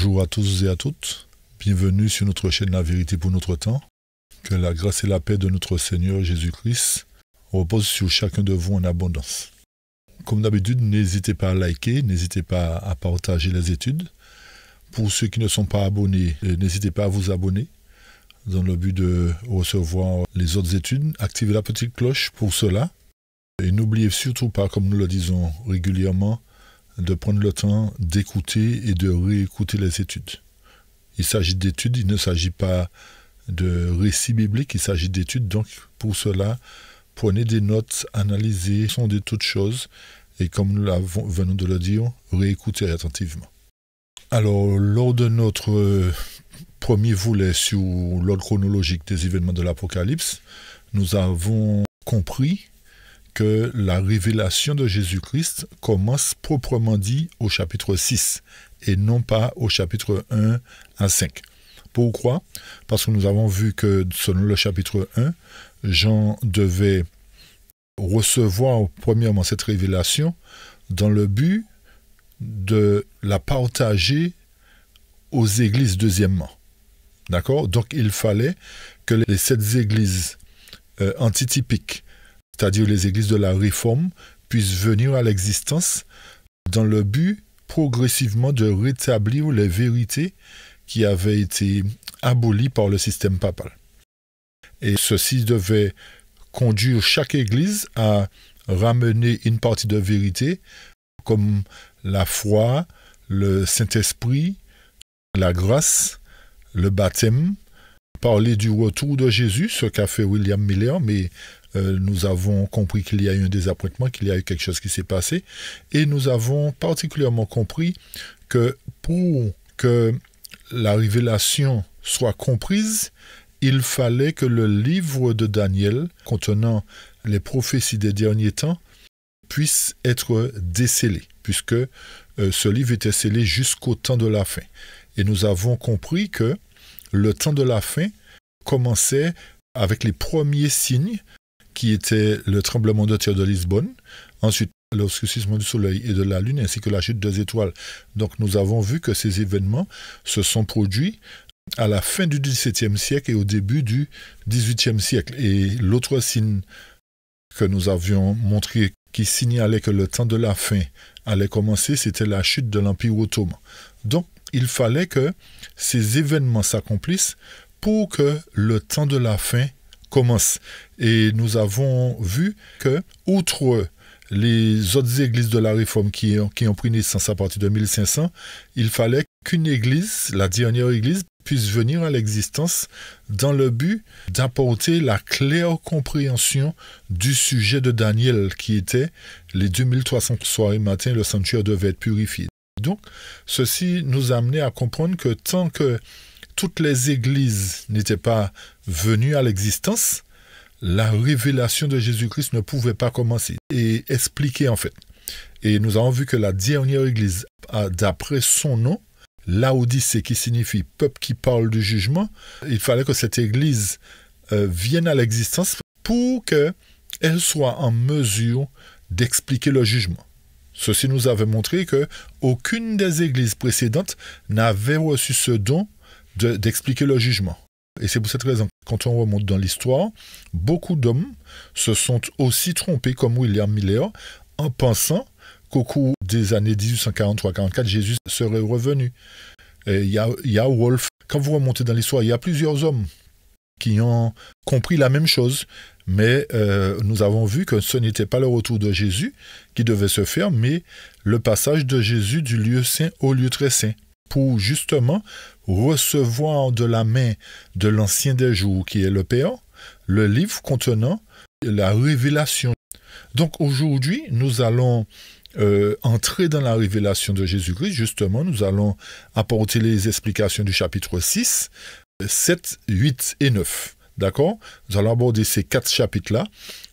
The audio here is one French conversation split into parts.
Bonjour à tous et à toutes, bienvenue sur notre chaîne La Vérité pour notre temps. Que la grâce et la paix de notre Seigneur Jésus-Christ reposent sur chacun de vous en abondance. Comme d'habitude, n'hésitez pas à liker, n'hésitez pas à partager les études. Pour ceux qui ne sont pas abonnés, n'hésitez pas à vous abonner dans le but de recevoir les autres études. Activez la petite cloche pour cela. Et n'oubliez surtout pas, comme nous le disons régulièrement, de prendre le temps d'écouter et de réécouter les études. Il s'agit d'études, il ne s'agit pas de récits bibliques, il s'agit d'études. Donc, pour cela, prenez des notes, analysez, sondez toutes choses. Et comme nous venons de le dire, réécoutez attentivement. Alors, lors de notre premier volet sur l'ordre chronologique des événements de l'Apocalypse, nous avons compris que la révélation de Jésus-Christ commence proprement dit au chapitre 6 et non pas au chapitre 1 à 5. Pourquoi ? Parce que nous avons vu que selon le chapitre 1, Jean devait recevoir premièrement cette révélation dans le but de la partager aux églises deuxièmement. D'accord ? Donc il fallait que les 7 églises antitypiques, c'est-à-dire les églises de la Réforme, puissent venir à l'existence dans le but progressivement de rétablir les vérités qui avaient été abolies par le système papal. Et ceci devait conduire chaque église à ramener une partie de vérité comme la foi, le Saint-Esprit, la grâce, le baptême, parler du retour de Jésus, ce qu'a fait William Miller, mais nous avons compris qu'il y a eu un désappointement, qu'il y a eu quelque chose qui s'est passé, et nous avons particulièrement compris que pour que la révélation soit comprise, il fallait que le livre de Daniel, contenant les prophéties des derniers temps, puisse être décellé, puisque ce livre était scellé jusqu'au temps de la fin. Et nous avons compris que le temps de la fin commençait avec les premiers signes qui étaient le tremblement de terre de Lisbonne, ensuite l'obscurcissement du soleil et de la lune, ainsi que la chute des étoiles. Donc nous avons vu que ces événements se sont produits à la fin du XVIIe siècle et au début du XVIIIe siècle. Et l'autre signe que nous avions montré qui signalait que le temps de la fin allait commencer, c'était la chute de l'Empire ottoman. Donc il fallait que ces événements s'accomplissent pour que le temps de la fin commence. Et nous avons vu que, outre les autres églises de la Réforme qui ont pris naissance à partir de 1500, il fallait qu'une église, la dernière église, puisse venir à l'existence dans le but d'apporter la claire compréhension du sujet de Daniel, qui était les 2300 soirs et matins, le sanctuaire devait être purifié. Donc, ceci nous a amené à comprendre que tant que toutes les églises n'étaient pas venues à l'existence, la révélation de Jésus-Christ ne pouvait pas commencer et expliquer en fait. Et nous avons vu que la dernière église, d'après son nom, Laodicée, qui signifie peuple qui parle du jugement, il fallait que cette église vienne à l'existence pour qu'elle soit en mesure d'expliquer le jugement. Ceci nous avait montré qu'aucune des églises précédentes n'avait reçu ce don d'expliquer le jugement. Et c'est pour cette raison que quand on remonte dans l'histoire, beaucoup d'hommes se sont aussi trompés, comme William Miller, en pensant qu'au cours des années 1843-44, Jésus serait revenu. Il y a Wolf. Quand vous remontez dans l'histoire, il y a plusieurs hommes qui ont compris la même chose. Mais nous avons vu que ce n'était pas le retour de Jésus qui devait se faire, mais le passage de Jésus du lieu saint au lieu très saint, pour justement recevoir de la main de l'Ancien des Jours, qui est le Père, le livre contenant la révélation. Donc aujourd'hui, nous allons entrer dans la révélation de Jésus-Christ. Justement, nous allons apporter les explications du chapitre 6, 7, 8 et 9. D'accord ? Nous allons aborder ces 4 chapitres-là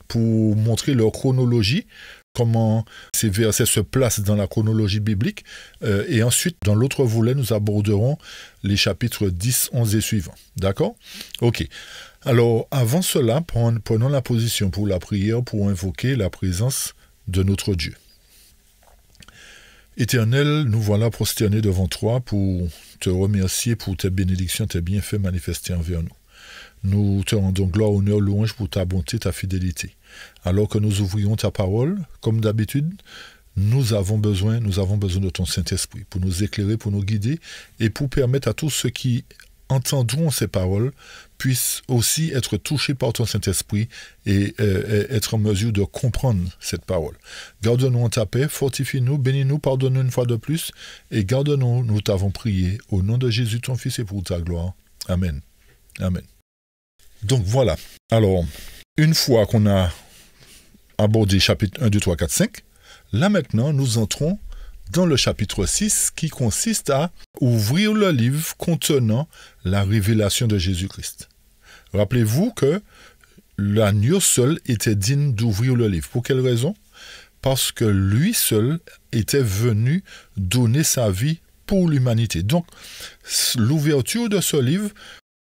pour montrer leur chronologie, comment ces versets se placent dans la chronologie biblique. Et ensuite, dans l'autre volet, nous aborderons les chapitres 10, 11 et suivants. D'accord ? Ok. Alors, avant cela, prenons la position pour la prière, pour invoquer la présence de notre Dieu. Éternel, nous voilà prosternés devant toi pour te remercier pour tes bénédictions, tes bienfaits manifestés envers nous. Nous te rendons gloire, honneur, louange pour ta bonté, ta fidélité. Alors que nous ouvrions ta parole, comme d'habitude, nous avons besoin de ton Saint-Esprit pour nous éclairer, pour nous guider et pour permettre à tous ceux qui entendront ces paroles puissent aussi être touchés par ton Saint-Esprit et être en mesure de comprendre cette parole. Garde-nous en ta paix, fortifie-nous, bénis-nous, pardonne-nous une fois de plus et garde-nous, nous t'avons prié, au nom de Jésus ton Fils et pour ta gloire. Amen. Amen. Donc voilà. Alors, une fois qu'on a abordé chapitre 1, 2, 3, 4, 5, là maintenant nous entrons dans le chapitre 6 qui consiste à ouvrir le livre contenant la révélation de Jésus-Christ. Rappelez-vous que l'agneau seul était digne d'ouvrir le livre. Pour quelle raison? Parce que lui seul était venu donner sa vie pour l'humanité. Donc, l'ouverture de ce livre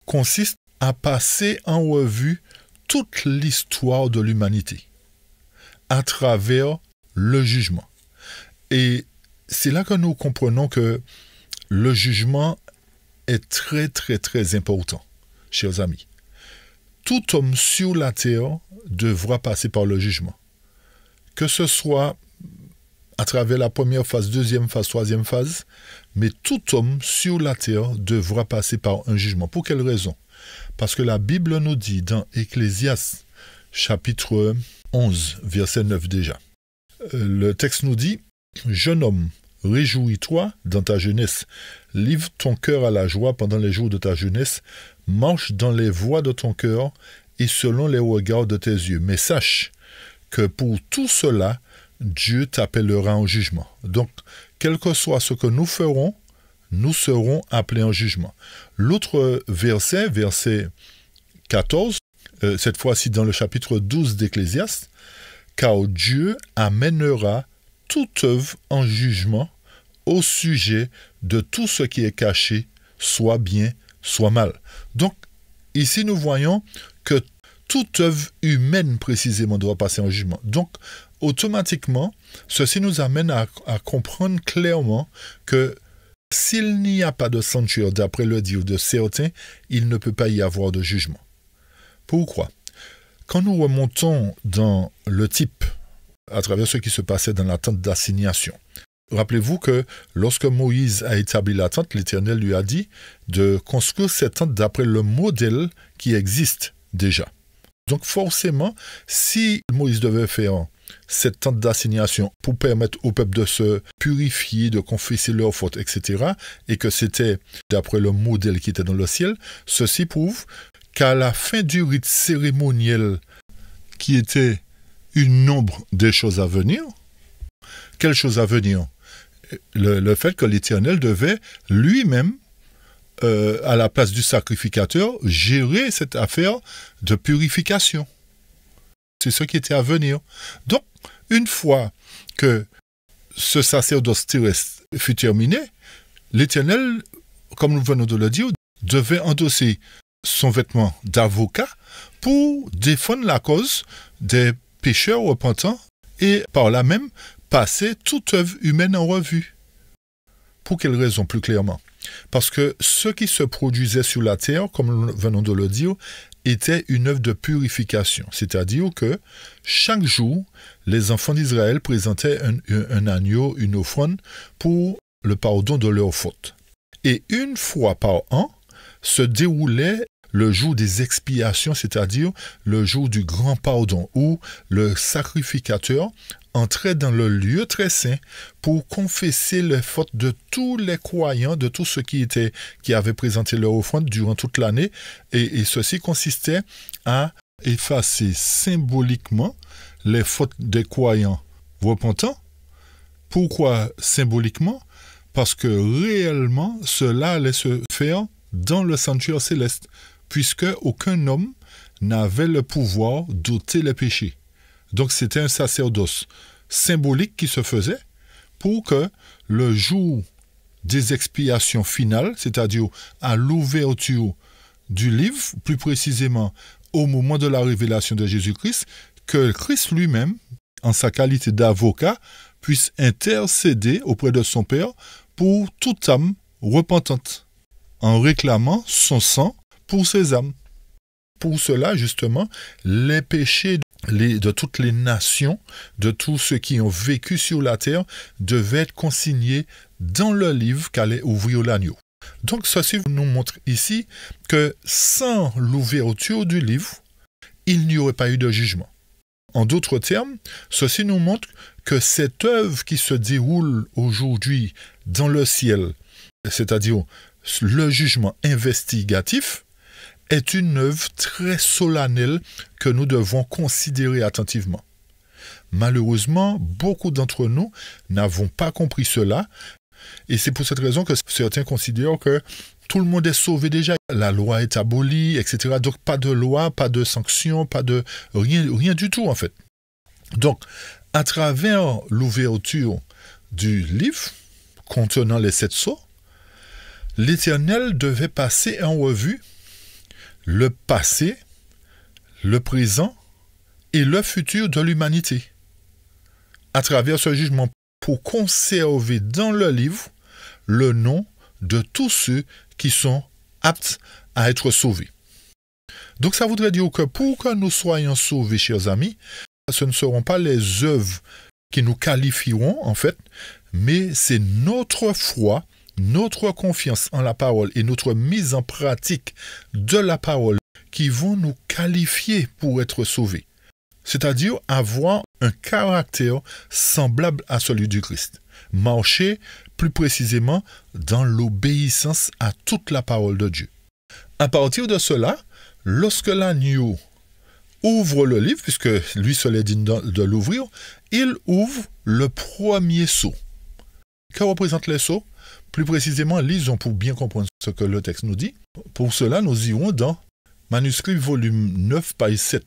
consiste à passer en revue toute l'histoire de l'humanité à travers le jugement. Et c'est là que nous comprenons que le jugement est très, très, très important, chers amis. Tout homme sur la terre devra passer par le jugement. Que ce soit à travers la première phase, deuxième phase, troisième phase, mais tout homme sur la terre devra passer par un jugement. Pour quelle raison? Parce que la Bible nous dit dans Ecclésiaste, chapitre 11, verset 9 déjà. Le texte nous dit « Jeune homme, réjouis-toi dans ta jeunesse, livre ton cœur à la joie pendant les jours de ta jeunesse, marche dans les voies de ton cœur et selon les regards de tes yeux. Mais sache que pour tout cela, Dieu t'appellera en jugement. » Donc, quel que soit ce que nous ferons, nous serons appelés en jugement. L'autre verset, verset 14, cette fois-ci dans le chapitre 12 d'Ecclésiaste, « Car Dieu amènera toute œuvre en jugement au sujet de tout ce qui est caché, soit bien, soit mal. » Donc, ici nous voyons que toute œuvre humaine précisément doit passer en jugement. Donc, automatiquement, ceci nous amène à comprendre clairement que s'il n'y a pas de censure d'après le dire de certains, il ne peut pas y avoir de jugement. Pourquoi? Quand nous remontons dans le type, à travers ce qui se passait dans la tente d'assignation, rappelez-vous que lorsque Moïse a établi la tente, l'Éternel lui a dit de construire cette tente d'après le modèle qui existe déjà. Donc forcément, si Moïse devait faire cette tente d'assignation pour permettre au peuple de se purifier, de confesser leurs fautes, etc., et que c'était d'après le modèle qui était dans le ciel, ceci prouve qu'à la fin du rite cérémoniel qui était une ombre des choses à venir, quelles choses à venir? Le fait que l'Éternel devait lui-même, à la place du sacrificateur, gérer cette affaire de purification. C'est ce qui était à venir. Donc, une fois que ce sacerdoce terrestre fut terminé, l'Éternel, comme nous venons de le dire, devait endosser son vêtement d'avocat pour défendre la cause des pécheurs repentants et par là même passer toute œuvre humaine en revue. Pour quelle raison, plus clairement? Parce que ce qui se produisait sur la terre, comme nous venons de le dire, était une œuvre de purification. C'est-à-dire que chaque jour, les enfants d'Israël présentaient un agneau, une offrande pour le pardon de leurs fautes. Et une fois par an, se déroulait le jour des expiations, c'est-à-dire le jour du grand pardon, où le sacrificateur entrait dans le lieu très saint pour confesser les fautes de tous les croyants, de tous ceux qui avaient présenté leur offrande durant toute l'année, et ceci consistait à effacer symboliquement les fautes des croyants repentants. Pourquoi symboliquement? Parce que réellement, cela allait se faire dans le sanctuaire céleste, puisque aucun homme n'avait le pouvoir d'ôter les péchés. Donc c'était un sacerdoce symbolique qui se faisait pour que le jour des expiations finales, c'est-à-dire à l'ouverture du livre, plus précisément au moment de la révélation de Jésus-Christ, que Christ lui-même, en sa qualité d'avocat, puisse intercéder auprès de son Père pour toute âme repentante, en réclamant son sang pour ses âmes. Pour cela, justement, les péchés de toutes les nations, de tous ceux qui ont vécu sur la terre, devaient être consignés dans le livre qu'allait ouvrir l'agneau. Donc, ceci nous montre ici que sans l'ouverture du livre, il n'y aurait pas eu de jugement. En d'autres termes, ceci nous montre que cette œuvre qui se déroule aujourd'hui dans le ciel, c'est-à-dire le jugement investigatif, est une œuvre très solennelle que nous devons considérer attentivement. Malheureusement, beaucoup d'entre nous n'avons pas compris cela, et c'est pour cette raison que certains considèrent que tout le monde est sauvé déjà, la loi est abolie, etc. Donc pas de loi, pas de sanction, pas de rien du tout en fait. Donc, à travers l'ouverture du livre contenant les 7 sceaux, l'Éternel devait passer en revue le passé, le présent et le futur de l'humanité. À travers ce jugement, pour conserver dans le livre le nom de tous ceux qui sont aptes à être sauvés. Donc ça voudrait dire que pour que nous soyons sauvés, chers amis, ce ne seront pas les œuvres qui nous qualifieront en fait, mais c'est notre foi, notre confiance en la parole et notre mise en pratique de la parole qui vont nous qualifier pour être sauvés. C'est-à-dire avoir un caractère semblable à celui du Christ. Marcher plus précisément dans l'obéissance à toute la parole de Dieu. À partir de cela, lorsque l'agneau ouvre le livre, puisque lui seul est digne de l'ouvrir, il ouvre le premier sceau. Que représentent les sceaux? Plus précisément, lisons pour bien comprendre ce que le texte nous dit. Pour cela, nous irons dans Manuscrit volume 9, page 7.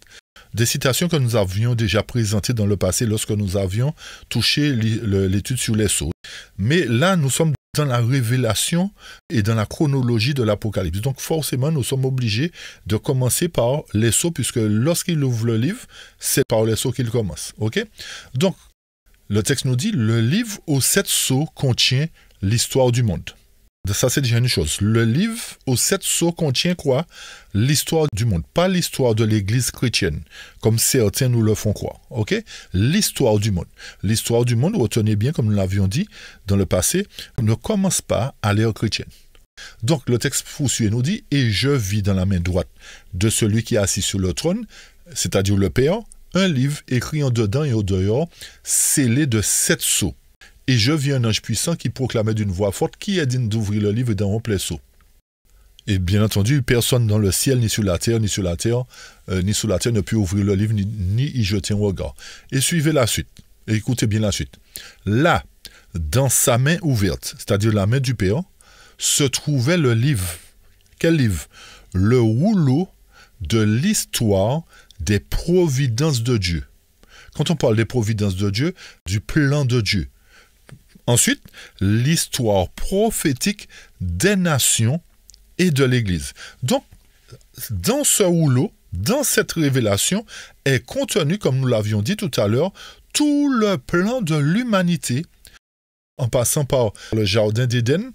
Des citations que nous avions déjà présentées dans le passé lorsque nous avions touché l'étude sur les sceaux. Mais là, nous sommes dans la révélation et dans la chronologie de l'Apocalypse. Donc forcément, nous sommes obligés de commencer par les sceaux, puisque lorsqu'il ouvre le livre, c'est par les sceaux qu'il commence. Ok? Donc, le texte nous dit, le livre aux 7 sceaux contient l'histoire du monde. Ça, c'est déjà une chose. Le livre aux 7 sceaux contient quoi? L'histoire du monde, pas l'histoire de l'Église chrétienne, comme certains nous le font croire. Ok? L'histoire du monde. L'histoire du monde, retenez bien, comme nous l'avions dit dans le passé, ne commence pas à l'ère chrétienne. Donc, le texte poursuit et nous dit, « Et je vis dans la main droite de celui qui est assis sur le trône, c'est-à-dire le Père, un livre écrit en dedans et au dehors, scellé de 7 sceaux. Et je vis un ange puissant qui proclamait d'une voix forte qui est digne d'ouvrir le livre et d'en rompre les sceaux. » Et bien entendu, personne dans le ciel, ni sur la terre, ni sous la terre ne peut ouvrir le livre, ni y jeter un regard. Et suivez la suite. Et écoutez bien la suite. Là, dans sa main ouverte, c'est-à-dire la main du Père, se trouvait le livre. Quel livre? Le rouleau de l'histoire des providences de Dieu. Quand on parle des providences de Dieu, du plan de Dieu. Ensuite, l'histoire prophétique des nations et de l'Église. Donc, dans ce rouleau, dans cette révélation, est contenu, comme nous l'avions dit tout à l'heure, tout le plan de l'humanité, en passant par le jardin d'Éden,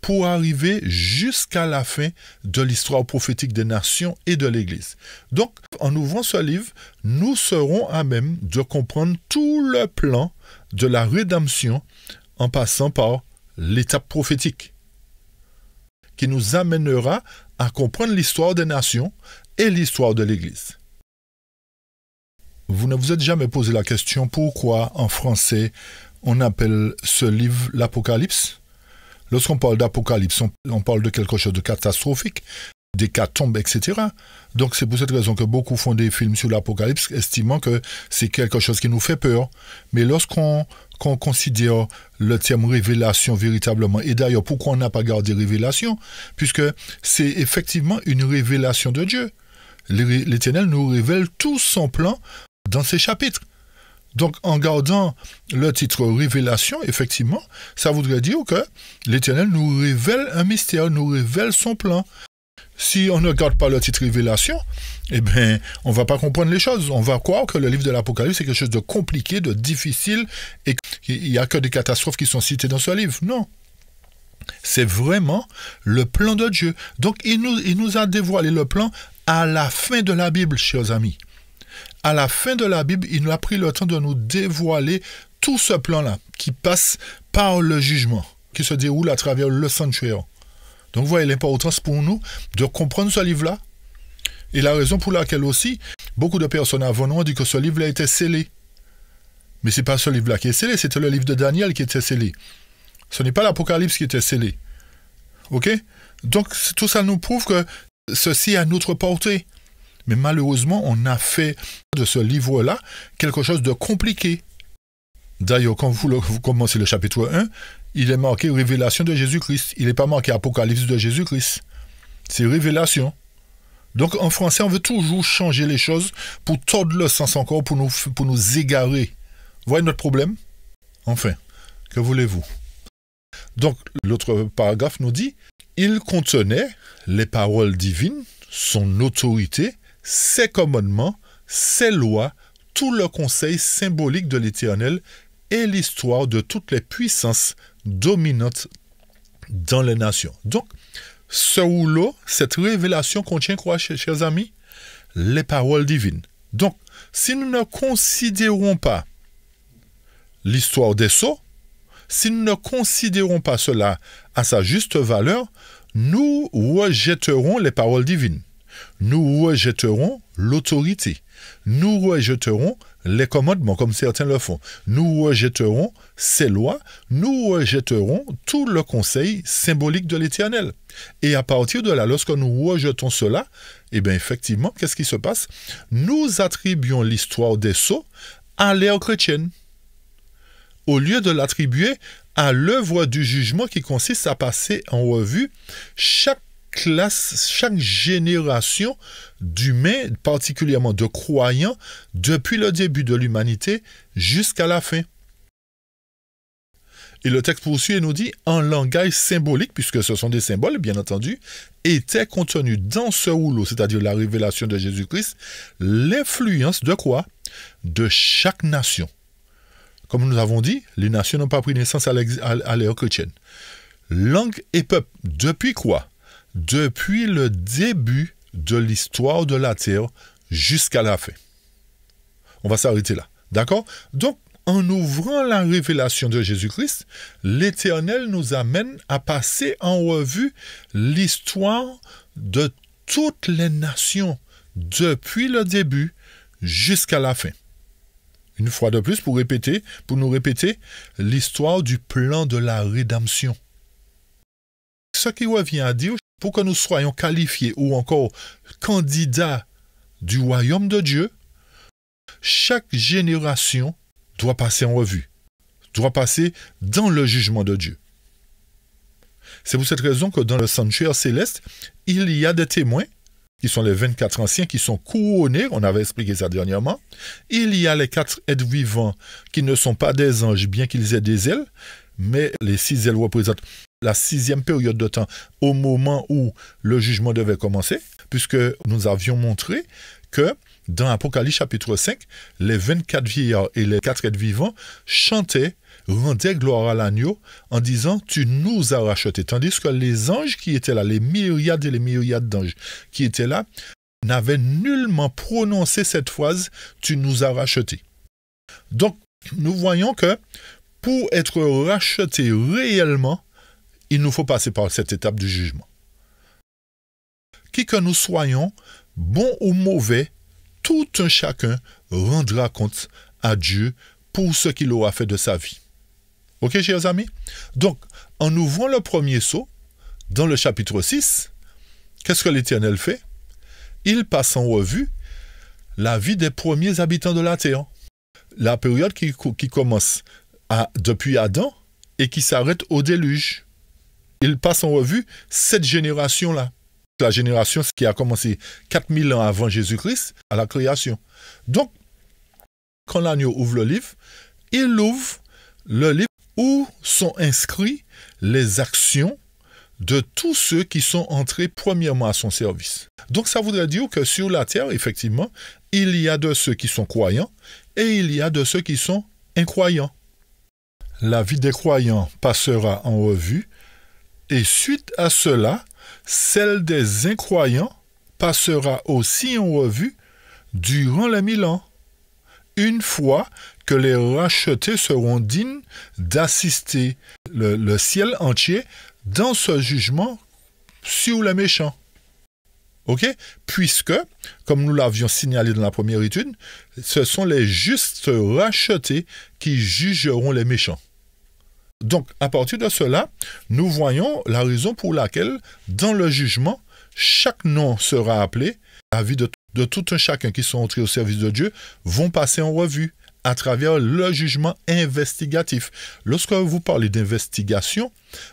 pour arriver jusqu'à la fin de l'histoire prophétique des nations et de l'Église. Donc, en ouvrant ce livre, nous serons à même de comprendre tout le plan de la rédemption en passant par l'étape prophétique, qui nous amènera à comprendre l'histoire des nations et l'histoire de l'Église. Vous ne vous êtes jamais posé la question pourquoi, en français, on appelle ce livre l'Apocalypse? Lorsqu'on parle d'Apocalypse, on parle de quelque chose de catastrophique, d'hécatombe, etc. Donc c'est pour cette raison que beaucoup font des films sur l'Apocalypse, estimant que c'est quelque chose qui nous fait peur. Mais lorsqu'on considère le terme révélation véritablement, et d'ailleurs pourquoi on n'a pas gardé révélation, puisque c'est effectivement une révélation de Dieu. L'Éternel nous révèle tout son plan dans ces chapitres. Donc, en gardant le titre révélation, effectivement, ça voudrait dire que l'Éternel nous révèle un mystère, nous révèle son plan. Si on ne regarde pas le titre Révélation, eh bien, on ne va pas comprendre les choses. On va croire que le livre de l'Apocalypse, c'est quelque chose de compliqué, de difficile, et qu'il n'y a que des catastrophes qui sont citées dans ce livre. Non. C'est vraiment le plan de Dieu. Donc, il nous a dévoilé le plan à la fin de la Bible, chers amis. À la fin de la Bible, il nous a pris le temps de nous dévoiler tout ce plan-là, qui passe par le jugement, qui se déroule à travers le sanctuaire. Donc, vous voyez l'importance pour nous de comprendre ce livre-là. Et la raison pour laquelle aussi, beaucoup de personnes avant nous ont dit que ce livre-là était scellé. Mais ce n'est pas ce livre-là qui est scellé, c'était le livre de Daniel qui était scellé. Ce n'est pas l'Apocalypse qui était scellé. Ok? Donc, tout ça nous prouve que ceci est à notre portée. Mais malheureusement, on a fait de ce livre-là quelque chose de compliqué. D'ailleurs, quand vous commencez le chapitre 1, il est marqué Révélation de Jésus-Christ. Il n'est pas marqué Apocalypse de Jésus-Christ. C'est Révélation. Donc, en français, on veut toujours changer les choses pour tordre le sens encore, pour nous égarer. Vous voyez notre problème? Enfin, que voulez-vous? Donc, l'autre paragraphe nous dit « Il contenait les paroles divines, son autorité, ses commandements, ses lois, tout le conseil symbolique de l'Éternel et l'histoire de toutes les puissances dominantes dans les nations. » Donc, ce rouleau, cette révélation contient quoi, chers amis? Les paroles divines. Donc, si nous ne considérons pas l'histoire des sceaux, si nous ne considérons pas cela à sa juste valeur, nous rejetterons les paroles divines. Nous rejetterons l'autorité. Nous rejetterons les commandements, comme certains le font. Nous rejetterons ses lois. Nous rejetterons tout le conseil symbolique de l'Éternel. Et à partir de là, lorsque nous rejetons cela, eh bien, effectivement, qu'est-ce qui se passe? Nous attribuons l'histoire des sceaux à l'ère chrétienne, au lieu de l'attribuer à l'œuvre du jugement qui consiste à passer en revue chaque classe, chaque génération d'humains, particulièrement de croyants, depuis le début de l'humanité jusqu'à la fin. Et le texte poursuit et nous dit, en langage symbolique, puisque ce sont des symboles, bien entendu, était contenu dans ce rouleau, c'est-à-dire la révélation de Jésus-Christ, l'influence de quoi? De chaque nation. Comme nous avons dit, les nations n'ont pas pris naissance à l'ère chrétienne. Langue et peuple, depuis quoi? Depuis le début de l'histoire de la terre jusqu'à la fin. On va s'arrêter là. D'accord? Donc, en ouvrant la révélation de Jésus-Christ, l'Éternel nous amène à passer en revue l'histoire de toutes les nations, depuis le début jusqu'à la fin. Une fois de plus, pour nous répéter l'histoire du plan de la rédemption. Ce qui revient à dire, pour que nous soyons qualifiés ou encore candidats du royaume de Dieu, chaque génération doit passer en revue, doit passer dans le jugement de Dieu. C'est pour cette raison que dans le sanctuaire céleste, il y a des témoins, qui sont les 24 anciens, qui sont couronnés, on avait expliqué ça dernièrement. Il y a les 4 êtres vivants qui ne sont pas des anges, bien qu'ils aient des ailes, mais les 6 ailes représentent la 6e période de temps, au moment où le jugement devait commencer, puisque nous avions montré que dans Apocalypse chapitre 5, les 24 vieillards et les 4 êtres vivants chantaient, rendaient gloire à l'agneau en disant « Tu nous as rachetés ». Tandis que les anges qui étaient là, les myriades et les myriades d'anges qui étaient là, n'avaient nullement prononcé cette phrase « Tu nous as rachetés ». Donc, nous voyons que pour être rachetés réellement, il nous faut passer par cette étape du jugement. Qui que nous soyons, bons ou mauvais, tout un chacun rendra compte à Dieu pour ce qu'il aura fait de sa vie. Ok, chers amis? Donc, en ouvrant le premier sceau, dans le chapitre 6, qu'est-ce que l'Éternel fait? Il passe en revue la vie des premiers habitants de la terre. La période qui commence depuis Adam et qui s'arrête au déluge. Il passe en revue cette génération-là. La génération qui a commencé 4000 ans avant Jésus-Christ à la création. Donc, quand l'agneau ouvre le livre, il ouvre le livre où sont inscrits les actions de tous ceux qui sont entrés premièrement à son service. Donc ça voudrait dire que sur la terre, effectivement, il y a de ceux qui sont croyants et il y a de ceux qui sont incroyants. La vie des croyants passera en revue et suite à cela, celle des incroyants passera aussi en revue durant les 1000 ans, une fois que les rachetés seront dignes d'assister le ciel entier dans ce jugement sur les méchants. Ok? Puisque, comme nous l'avions signalé dans la première étude, ce sont les justes rachetés qui jugeront les méchants. Donc, à partir de cela, nous voyons la raison pour laquelle, dans le jugement, chaque nom sera appelé. La vie de tout un chacun qui sont entrés au service de Dieu vont passer en revue à travers le jugement investigatif. Lorsque vous parlez d'investigation,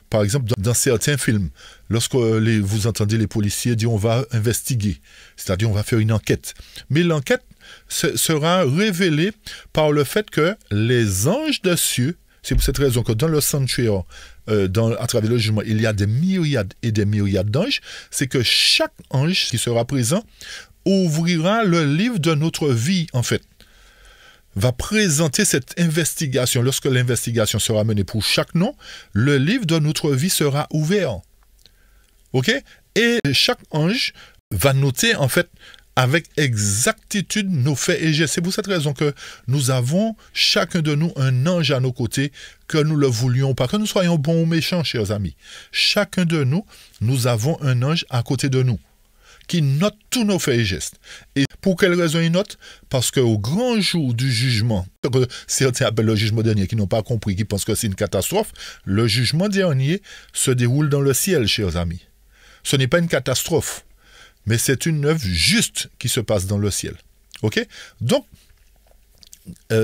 par exemple dans certains films, lorsque vous entendez les policiers dire on va investiguer, c'est-à-dire on va faire une enquête. Mais l'enquête sera révélée par le fait que les anges des cieux, c'est pour cette raison que dans le sanctuaire, à travers le jugement, il y a des myriades et des myriades d'anges, c'est que chaque ange qui sera présent ouvrira le livre de notre vie, en fait, va présenter cette investigation. Lorsque l'investigation sera menée pour chaque nom, le livre de notre vie sera ouvert. OK? Et chaque ange va noter, en fait, avec exactitude nos faits et gestes. C'est pour cette raison que nous avons, chacun de nous, un ange à nos côtés, que nous le voulions pas, que nous soyons bons ou méchants, chers amis. Chacun de nous, nous avons un ange à côté de nous, qui note tous nos faits et gestes. Et pour quelle raison il note? Parce qu'au grand jour du jugement, que certains appellent le jugement dernier, qui n'ont pas compris, qui pensent que c'est une catastrophe, le jugement dernier se déroule dans le ciel, chers amis. Ce n'est pas une catastrophe, mais c'est une œuvre juste qui se passe dans le ciel. OK? Donc,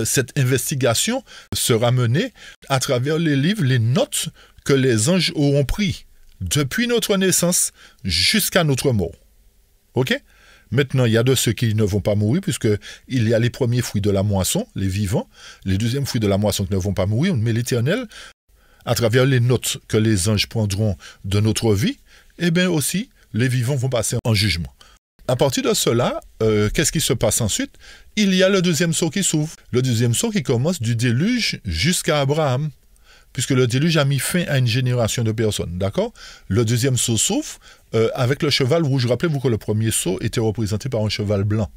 cette investigation sera menée à travers les livres, les notes que les anges auront pris depuis notre naissance jusqu'à notre mort. OK? Maintenant, il y a de ceux qui ne vont pas mourir, puisqu'il y a les premiers fruits de la moisson, les vivants, les deuxièmes fruits de la moisson qui ne vont pas mourir, mais l'Éternel, à travers les notes que les anges prendront de notre vie, eh bien aussi, les vivants vont passer en jugement. À partir de cela, qu'est-ce qui se passe ensuite? Il y a le deuxième sceau qui s'ouvre. Le deuxième sceau qui commence du déluge jusqu'à Abraham, puisque le déluge a mis fin à une génération de personnes, d'accord? Le deuxième sceau s'ouvre avec le cheval rouge. Rappelez-vous que le premier sceau était représenté par un cheval blanc,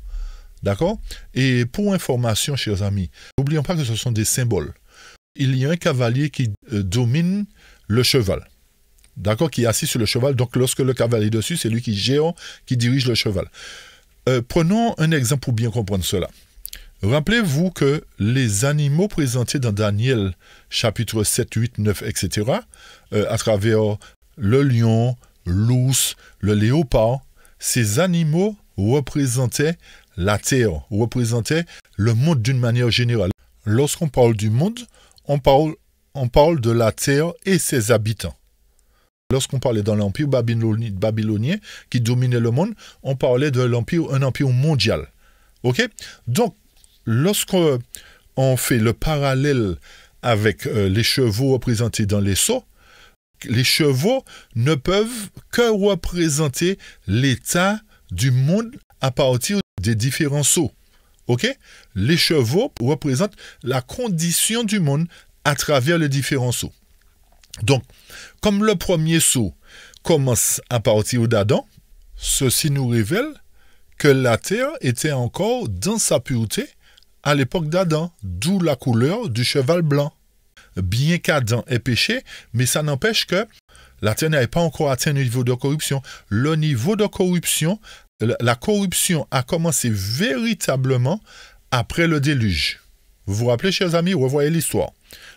d'accord? Et pour information, chers amis, n'oublions pas que ce sont des symboles. Il y a un cavalier qui domine le cheval, d'accord, qui est assis sur le cheval. Donc, lorsque le cavalier est dessus, c'est lui qui gère, qui dirige le cheval. Prenons un exemple pour bien comprendre cela. Rappelez-vous que les animaux présentés dans Daniel, chapitre 7, 8, 9, etc., à travers le lion, l'ours, le léopard, ces animaux représentaient la terre, représentaient le monde d'une manière générale. Lorsqu'on parle du monde, on parle de la terre et ses habitants. Lorsqu'on parlait dans l'empire babylonien qui dominait le monde, on parlait de un empire mondial. OK? Donc, lorsqu'on fait le parallèle avec les chevaux représentés dans les sceaux, les chevaux ne peuvent que représenter l'état du monde à partir des différents sceaux. OK? Les chevaux représentent la condition du monde à travers les différents sceaux. Donc, comme le premier sceau commence à partir d'Adam, ceci nous révèle que la terre était encore dans sa pureté à l'époque d'Adam, d'où la couleur du cheval blanc. Bien qu'Adam ait péché, mais ça n'empêche que la terre n'avait pas encore atteint le niveau de corruption. Le niveau de corruption, la corruption a commencé véritablement après le déluge. Vous vous rappelez, chers amis, revoyez l'histoire.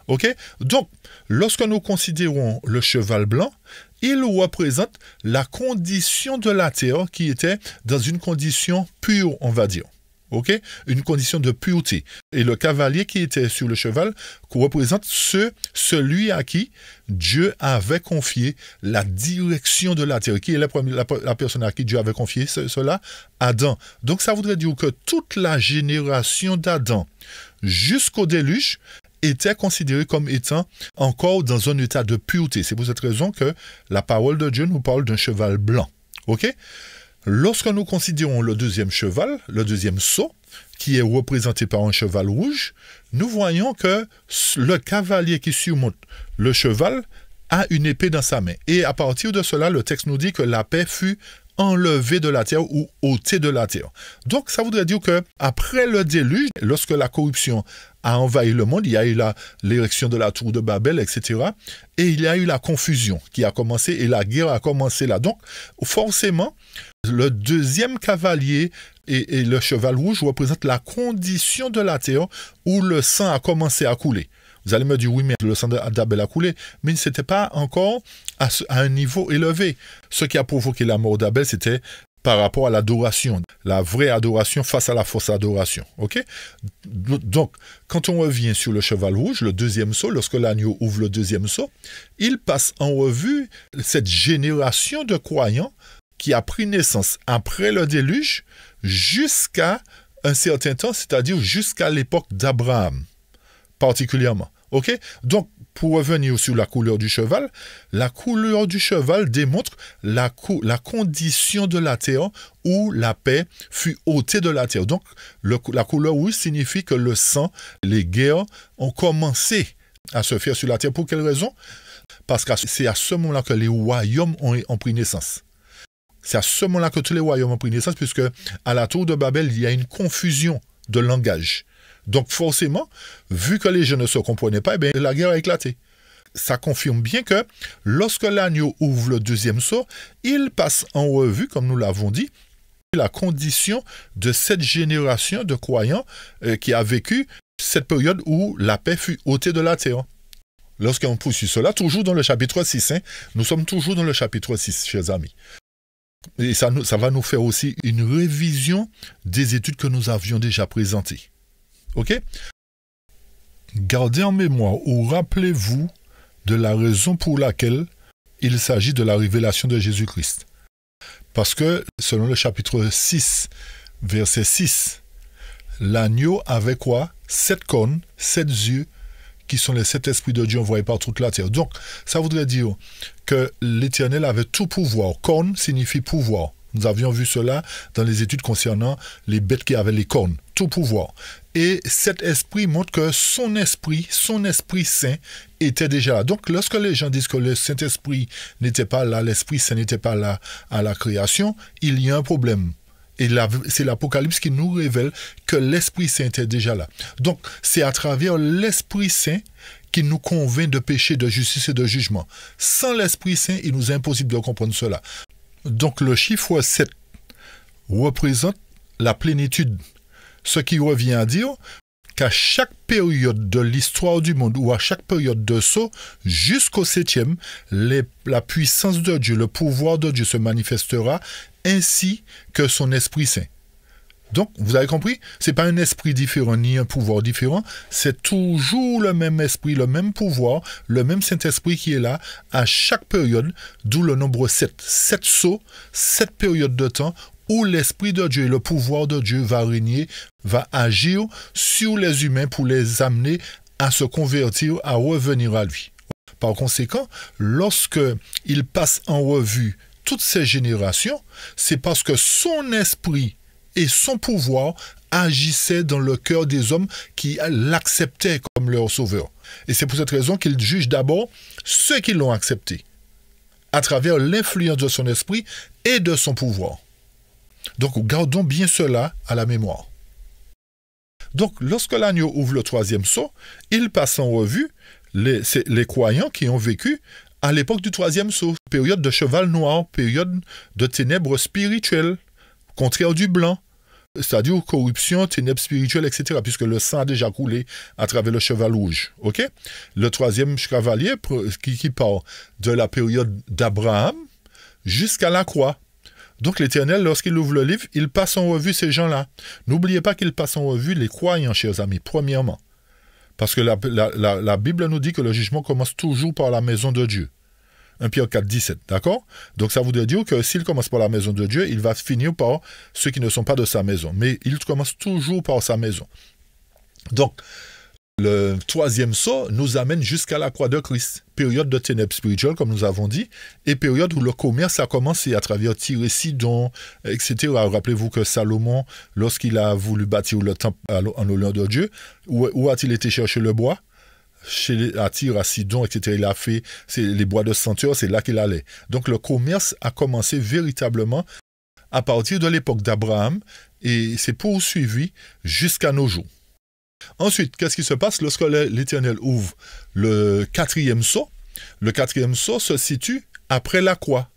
OK? Donc, lorsque nous considérons le cheval blanc, il représente la condition de la terre qui était dans une condition pure, on va dire. OK? Une condition de pureté. Et le cavalier qui était sur le cheval représente celui à qui Dieu avait confié la direction de la terre. Qui est la personne à qui Dieu avait confié cela? Adam. Donc ça voudrait dire que toute la génération d'Adam jusqu'au déluge était considéré comme étant encore dans un état de pureté. C'est pour cette raison que la parole de Dieu nous parle d'un cheval blanc. Ok? Lorsque nous considérons le deuxième cheval, le deuxième sceau, qui est représenté par un cheval rouge, nous voyons que le cavalier qui surmonte le cheval a une épée dans sa main. Et à partir de cela, le texte nous dit que la paix fut enlevée de la terre ou ôtée de la terre. Donc, ça voudrait dire que après le déluge, lorsque la corruption a envahi le monde, il y a eu l'érection de la tour de Babel, etc. Et il y a eu la confusion qui a commencé et la guerre a commencé là. Donc, forcément, le deuxième cavalier et le cheval rouge représentent la condition de la terre où le sang a commencé à couler. Vous allez me dire, oui, mais le sang d'Abel a coulé. Mais ce n'était pas encore à un niveau élevé. Ce qui a provoqué la mort d'Abel, c'était par rapport à l'adoration, la vraie adoration face à la fausse adoration. Okay? Donc, quand on revient sur le cheval rouge, le deuxième sceau, lorsque l'agneau ouvre le deuxième sceau, il passe en revue cette génération de croyants qui a pris naissance après le déluge jusqu'à un certain temps, c'est-à-dire jusqu'à l'époque d'Abraham, particulièrement. Ok? Donc, pour revenir sur la couleur du cheval démontre la condition de la terre où la paix fut ôtée de la terre. Donc, la couleur rouge signifie que le sang, les guerres ont commencé à se faire sur la terre. Pour quelle raison? Parce que c'est à ce moment-là que les royaumes ont pris naissance. C'est à ce moment-là que tous les royaumes ont pris naissance, puisque à la tour de Babel, il y a une confusion de langage. Donc forcément, vu que les gens ne se comprenaient pas, la guerre a éclaté. Ça confirme bien que lorsque l'agneau ouvre le deuxième sceau, il passe en revue, comme nous l'avons dit, la condition de cette génération de croyants qui a vécu cette période où la paix fut ôtée de la terre. Lorsqu'on poursuit cela, toujours dans le chapitre 6, nous sommes toujours dans le chapitre 6, chers amis. Et ça va nous faire aussi une révision des études que nous avions déjà présentées. Ok? Gardez en mémoire ou rappelez-vous de la raison pour laquelle il s'agit de la révélation de Jésus-Christ. Parce que, selon le chapitre 6, verset 6, l'agneau avait quoi? 7 cornes, 7 yeux, qui sont les 7 esprits de Dieu envoyés par toute la terre. Donc, ça voudrait dire que l'Éternel avait tout pouvoir. Corne signifie pouvoir. Nous avions vu cela dans les études concernant les bêtes qui avaient les cornes. Tout pouvoir. Et cet esprit montre que son esprit saint était déjà là. Donc, lorsque les gens disent que le Saint-Esprit n'était pas là, l'Esprit Saint n'était pas là à la création, il y a un problème. Et c'est l'Apocalypse qui nous révèle que l'Esprit Saint était déjà là. Donc, c'est à travers l'Esprit Saint qui nous convainc de péché, de justice et de jugement. Sans l'Esprit Saint, il nous est impossible de comprendre cela. Donc, le chiffre 7 représente la plénitude. Ce qui revient à dire qu'à chaque période de l'histoire du monde ou à chaque période de sceau, jusqu'au 7e, la puissance de Dieu, le pouvoir de Dieu se manifestera ainsi que son Esprit Saint. Donc, vous avez compris? Ce n'est pas un esprit différent ni un pouvoir différent, c'est toujours le même esprit, le même pouvoir, le même Saint-Esprit qui est là à chaque période, d'où le nombre 7. 7 sceaux, 7 périodes de temps où l'Esprit de Dieu et le pouvoir de Dieu va régner, va agir sur les humains pour les amener à se convertir, à revenir à lui. Par conséquent, lorsque il passe en revue toutes ces générations, c'est parce que son esprit et son pouvoir agissaient dans le cœur des hommes qui l'acceptaient comme leur sauveur. Et c'est pour cette raison qu'il juge d'abord ceux qui l'ont accepté, à travers l'influence de son esprit et de son pouvoir. Donc, gardons bien cela à la mémoire. Donc, lorsque l'agneau ouvre le 3e sceau, il passe en revue les croyants qui ont vécu à l'époque du 3e sceau, période de cheval noir, période de ténèbres spirituelles, contraire du blanc, c'est-à-dire corruption, ténèbres spirituelles, etc., puisque le sang a déjà coulé à travers le cheval rouge. Okay? Le 3e cavalier qui part de la période d'Abraham jusqu'à la croix. Donc l'Éternel, lorsqu'il ouvre le livre, il passe en revue ces gens-là. N'oubliez pas qu'il passe en revue les croyants, chers amis, premièrement. Parce que la Bible nous dit que le jugement commence toujours par la maison de Dieu. 1 Pierre 4, 17, d'accord? Donc ça voudrait dire que s'il commence par la maison de Dieu, il va finir par ceux qui ne sont pas de sa maison. Mais il commence toujours par sa maison. Donc, Le troisième sceau nous amène jusqu'à la croix de Christ. Période de ténèbres spirituelles, comme nous avons dit, et période où le commerce a commencé à travers Tyr et Sidon, etc. Rappelez-vous que Salomon, lorsqu'il a voulu bâtir le temple en l'honneur de Dieu, où a-t-il été chercher le bois? À Tyr, à Sidon, etc. Il a fait les bois de senteur, c'est là qu'il allait. Donc le commerce a commencé véritablement à partir de l'époque d'Abraham et s'est poursuivi jusqu'à nos jours. Ensuite, qu'est-ce qui se passe lorsque l'Éternel ouvre le quatrième sceau? Le quatrième sceau se situe après la croix.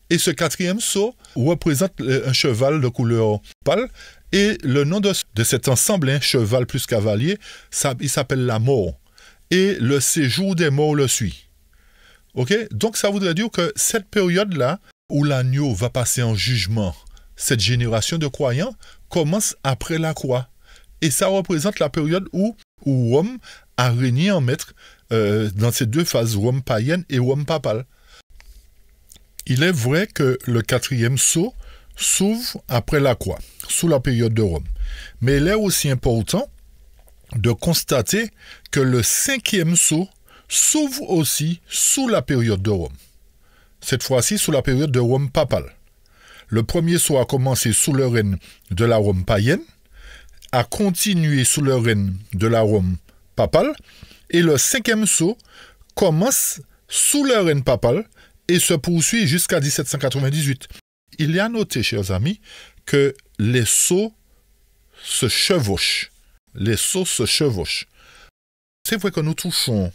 Et ce quatrième sceau représente un cheval de couleur pâle. Et le nom de cet ensemble, cheval plus cavalier, il s'appelle la mort. Et le séjour des morts le suit. Okay? Donc ça voudrait dire que cette période-là, où l'agneau va passer en jugement, cette génération de croyants commence après la croix. Et ça représente la période où Rome a régné en maître dans ces deux phases, Rome païenne et Rome papale. Il est vrai que le quatrième sceau s'ouvre après la croix, sous la période de Rome. Mais il est aussi important de constater que le cinquième sceau s'ouvre aussi sous la période de Rome. Cette fois-ci, sous la période de Rome papale. Le premier sceau a commencé sous le règne de la Rome païenne, a continué sous le règne de la Rome papale, et le cinquième sceau commence sous le règne papal et se poursuit jusqu'à 1798. Il y a noté, chers amis, que les sceaux se chevauchent. Les sceaux se chevauchent. C'est vrai que nous touchons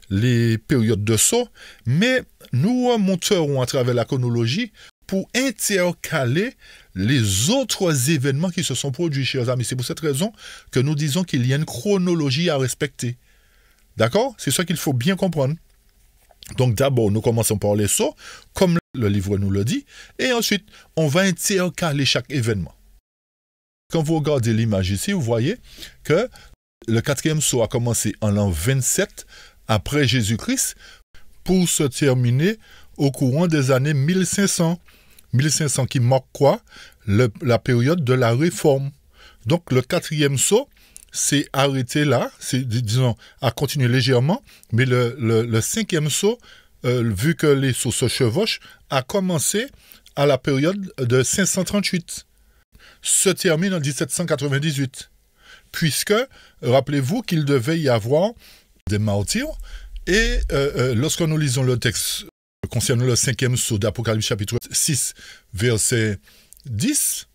les périodes de sceaux, mais nous remonterons à travers la chronologie pour intercaler les autres événements qui se sont produits, chers amis. C'est pour cette raison que nous disons qu'il y a une chronologie à respecter. D'accord? C'est ça qu'il faut bien comprendre. Donc d'abord, nous commençons par les sceaux, comme le livre nous le dit, et ensuite, on va intercaler chaque événement. Quand vous regardez l'image ici, vous voyez que le quatrième sceau a commencé en l'an 27 après Jésus-Christ pour se terminer au courant des années 1500. 1500 qui marque quoi? La période de la Réforme. Donc le quatrième sceau s'est arrêté là, disons, a continué légèrement, mais le cinquième sceau, vu que les sceaux se chevauchent, a commencé à la période de 538, se termine en 1798, puisque, rappelez-vous qu'il devait y avoir des martyrs, et lorsque nous lisons le texte concernant le cinquième sceau d'Apocalypse chapitre 6, verset 10,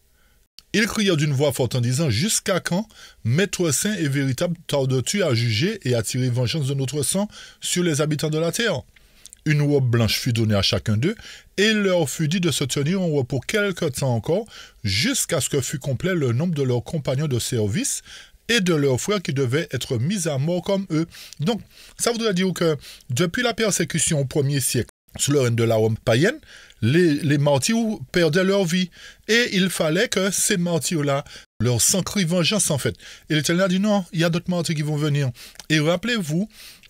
ils crièrent d'une voix forte en disant « Jusqu'à quand, Maître saint et véritable, tardes-tu à juger et à tirer vengeance de notre sang sur les habitants de la terre ?» Une robe blanche fut donnée à chacun d'eux, et il leur fut dit de se tenir en repos quelque temps encore, jusqu'à ce que fût complet le nombre de leurs compagnons de service et de leurs frères qui devaient être mis à mort comme eux. Donc, ça voudrait dire que depuis la persécution au 1er siècle, sous le règne de la Rome païenne, les martyrs perdaient leur vie. Et il fallait que ces martyrs-là, leur sang crie vengeance en fait. Et l'Éternel a dit non, il y a d'autres martyrs qui vont venir. Et rappelez-vous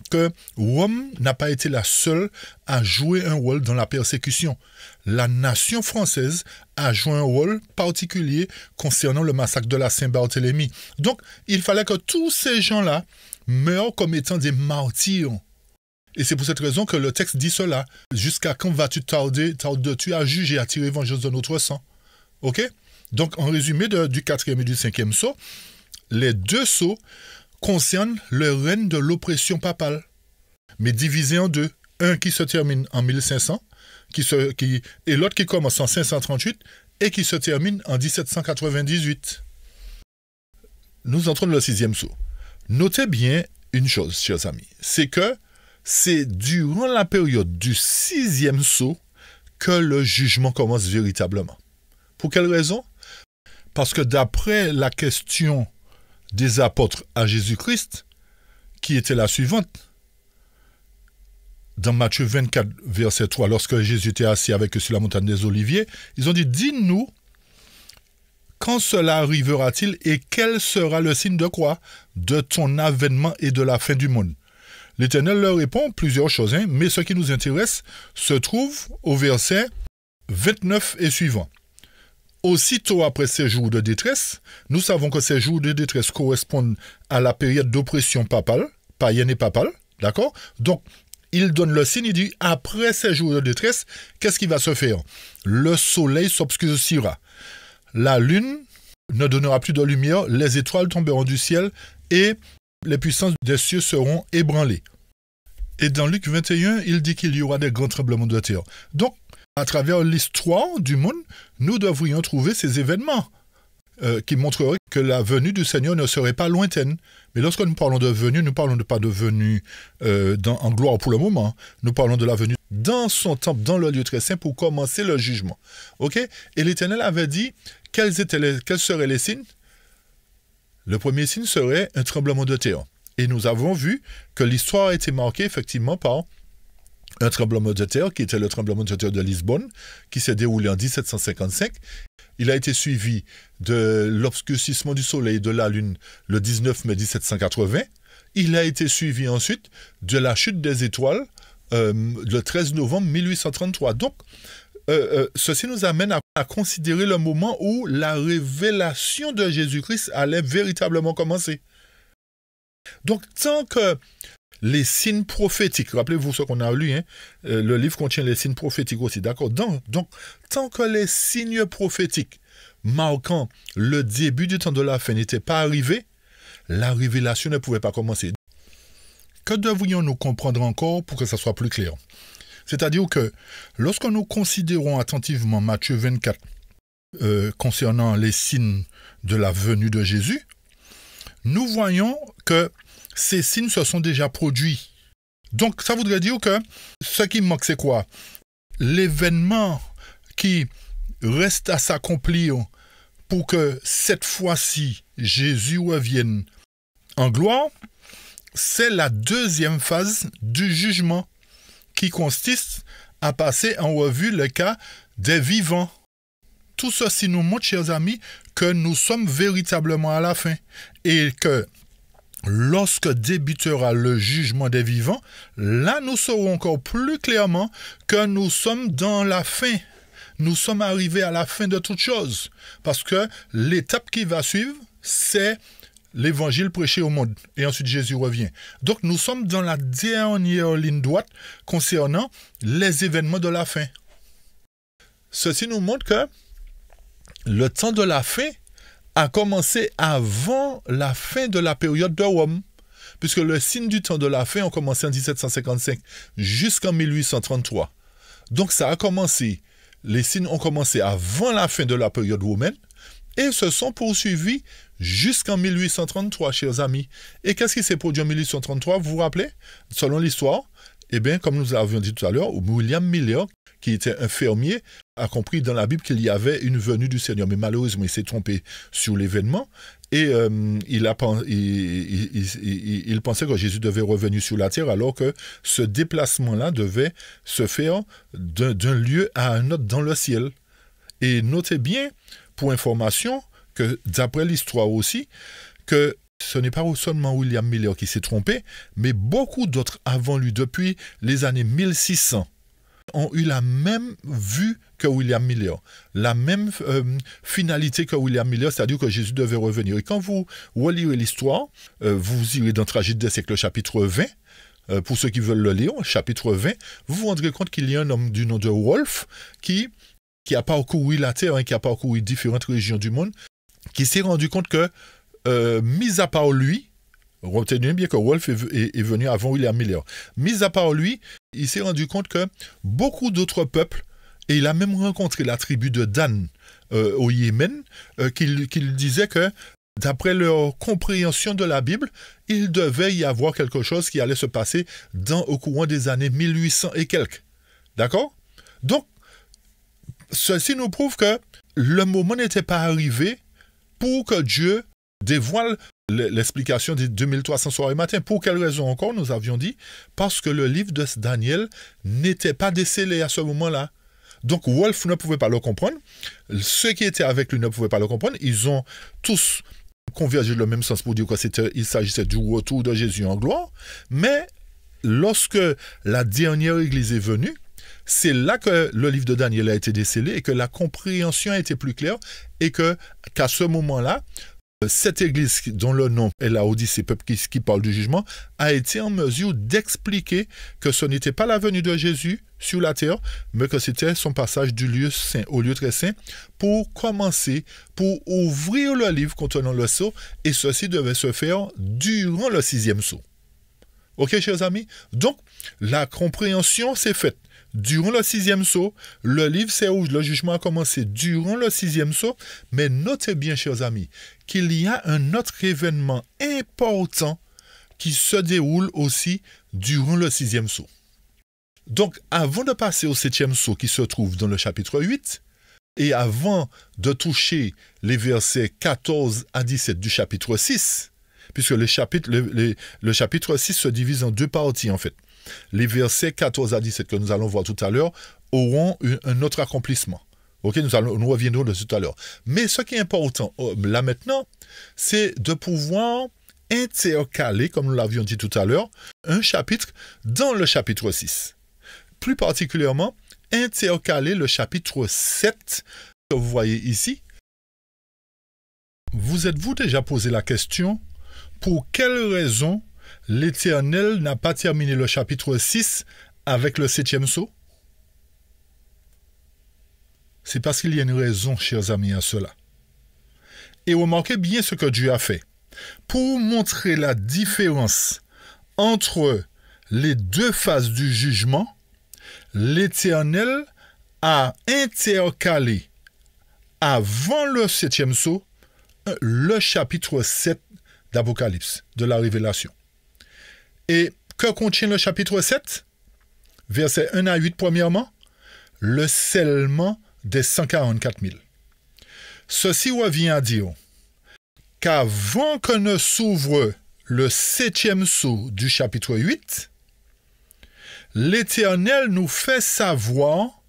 que Rome n'a pas été la seule à jouer un rôle dans la persécution. La nation française a joué un rôle particulier concernant le massacre de la Saint-Barthélemy. Donc, il fallait que tous ces gens-là meurent comme étant des martyrs. Et c'est pour cette raison que le texte dit cela. Jusqu'à quand vas-tu tardes-tu à juger, à tirer vengeance de notre sang? Ok? Donc, en résumé du quatrième et du cinquième sceau, les deux sceaux concernent le règne de l'oppression papale, mais divisé en deux. Un qui se termine en 1500, et l'autre qui commence en 538 et qui se termine en 1798. Nous entrons dans le sixième sceau. Notez bien une chose, chers amis, c'est que c'est durant la période du sixième sceau que le jugement commence véritablement. Pour quelle raison? Parce que d'après la question des apôtres à Jésus-Christ, qui était la suivante, dans Matthieu 24, verset 3, lorsque Jésus était assis avec eux sur la montagne des Oliviers, ils ont dit, dis-nous, quand cela arrivera-t-il et quel sera le signe de quoi? De ton avènement et de la fin du monde. L'Éternel leur répond plusieurs choses, mais ce qui nous intéresse se trouve au verset 29 et suivant. aussitôt après ces jours de détresse, nous savons que ces jours de détresse correspondent à la période d'oppression papale, païenne et papale, d'accord? Donc, il donne le signe, il dit, après ces jours de détresse, qu'est-ce qui va se faire? Le soleil s'obscurcira, la lune ne donnera plus de lumière, les étoiles tomberont du ciel et les puissances des cieux seront ébranlées. Et dans Luc 21, il dit qu'il y aura des grands tremblements de terre. Donc, à travers l'histoire du monde, nous devrions trouver ces événements qui montreraient que la venue du Seigneur ne serait pas lointaine. Mais lorsque nous parlons de venue, nous ne parlons pas de venue en gloire pour le moment. Nous parlons de la venue dans son temple, dans le lieu très saint, pour commencer le jugement. Ok? Et l'Éternel avait dit quels seraient les signes? Le premier signe serait un tremblement de terre. Et nous avons vu que l'histoire a été marquée effectivement par un tremblement de terre, qui était le tremblement de terre de Lisbonne, qui s'est déroulé en 1755. Il a été suivi de l'obscurcissement du soleil et de la lune le 19 mai 1780. Il a été suivi ensuite de la chute des étoiles le 13 novembre 1833. Donc, ceci nous amène à considérer le moment où la révélation de Jésus-Christ allait véritablement commencer. Donc, tant que les signes prophétiques, rappelez-vous ce qu'on a lu, hein, le livre contient les signes prophétiques aussi, d'accord? Donc, tant que les signes prophétiques marquant le début du temps de la fin n'étaient pas arrivés, la révélation ne pouvait pas commencer. Que devrions-nous comprendre encore pour que ça soit plus clair? C'est-à-dire que lorsque nous considérons attentivement Matthieu 24 concernant les signes de la venue de Jésus, nous voyons que ces signes se sont déjà produits. Donc, ça voudrait dire que ce qui manque, c'est quoi? L'événement qui reste à s'accomplir pour que cette fois-ci, Jésus revienne en gloire, c'est la deuxième phase du jugement qui consiste à passer en revue le cas des vivants. Tout ceci nous montre, chers amis, que nous sommes véritablement à la fin et que lorsque débutera le jugement des vivants, là nous saurons encore plus clairement que nous sommes dans la fin. Nous sommes arrivés à la fin de toute chose. Parce que l'étape qui va suivre, c'est l'évangile prêché au monde. Et ensuite Jésus revient. Donc nous sommes dans la dernière ligne droite concernant les événements de la fin. Ceci nous montre que le temps de la fin a commencé avant la fin de la période de Rome, puisque le signe du temps de la fin a commencé en 1755 jusqu'en 1833. Donc ça a commencé, les signes ont commencé avant la fin de la période romaine et se sont poursuivis jusqu'en 1833, chers amis. Et qu'est-ce qui s'est produit en 1833, vous vous rappelez? Selon l'histoire, eh bien, comme nous l'avions dit tout à l'heure, William Miller, qui était un fermier, a compris dans la Bible qu'il y avait une venue du Seigneur. Mais malheureusement, il s'est trompé sur l'événement et il pensait que Jésus devait revenir sur la terre alors que ce déplacement-là devait se faire d'un lieu à un autre dans le ciel. Et notez bien, pour information, que d'après l'histoire aussi, que ce n'est pas seulement William Miller qui s'est trompé, mais beaucoup d'autres avant lui, depuis les années 1600, ont eu la même vue que William Miller, la même finalité que William Miller, c'est-à-dire que Jésus devait revenir. Et quand vous relirez l'histoire, vous irez dans Tragédie des siècles, chapitre 20, pour ceux qui veulent le lire, chapitre 20, vous vous rendrez compte qu'il y a un homme du nom de Wolfe qui a parcouru la Terre, qui a parcouru différentes régions du monde, qui s'est rendu compte que, mis à part lui, retenez bien que Wolfe est venu avant William Miller, mis à part lui, il s'est rendu compte que beaucoup d'autres peuples, et il a même rencontré la tribu de Dan au Yémen, qu'il disait que, d'après leur compréhension de la Bible, il devait y avoir quelque chose qui allait se passer au courant des années 1800 et quelques. D'accord? Donc, ceci nous prouve que le moment n'était pas arrivé pour que Dieu dévoile l'explication des 2300 soirs et matins. Pour quelle raison encore, nous avions dit? Parce que le livre de Daniel n'était pas décelé à ce moment-là. Donc Wolfe ne pouvait pas le comprendre. Ceux qui étaient avec lui ne pouvaient pas le comprendre. Ils ont tous convergé dans le même sens pour dire qu'il s'agissait du retour de Jésus en gloire. Mais lorsque la dernière église est venue, c'est là que le livre de Daniel a été décelé et que la compréhension a été plus claire et qu'à ce moment-là, cette église dont le nom est la Odyssée, peuple qui parle du jugement, a été en mesure d'expliquer que ce n'était pas la venue de Jésus sur la terre, mais que c'était son passage du lieu saint au lieu très saint pour commencer, pour ouvrir le livre contenant le sceau, et ceci devait se faire durant le 6e sceau. Ok, chers amis? Donc, la compréhension s'est faite. Durant le 6e sceau, le livre s'est ouvert, le jugement a commencé durant le 6e sceau, mais notez bien, chers amis, qu'il y a un autre événement important qui se déroule aussi durant le 6e sceau. Donc, avant de passer au 7e sceau qui se trouve dans le chapitre 8, et avant de toucher les versets 14 à 17 du chapitre 6, puisque le chapitre 6 se divise en deux parties en fait. Les versets 14 à 17 que nous allons voir tout à l'heure auront un autre accomplissement. Ok, nous reviendrons de tout à l'heure. Mais ce qui est important là maintenant, c'est de pouvoir intercaler, comme nous l'avions dit tout à l'heure, un chapitre dans le chapitre 6. Plus particulièrement, intercaler le chapitre 7 que vous voyez ici. Vous êtes-vous déjà posé la question, pour quelle raison l'Éternel n'a pas terminé le chapitre 6 avec le 7e sceau? C'est parce qu'il y a une raison, chers amis, à cela. Et remarquez bien ce que Dieu a fait. Pour montrer la différence entre les deux phases du jugement, l'Éternel a intercalé avant le 7e sceau le chapitre 7 d'Apocalypse, de la Révélation. Et que contient le chapitre 7? Versets 1 à 8 premièrement, le scellement des 144 000. Ceci revient à dire qu'avant que ne s'ouvre le 7e sceau du chapitre 8, l'Éternel nous fait savoir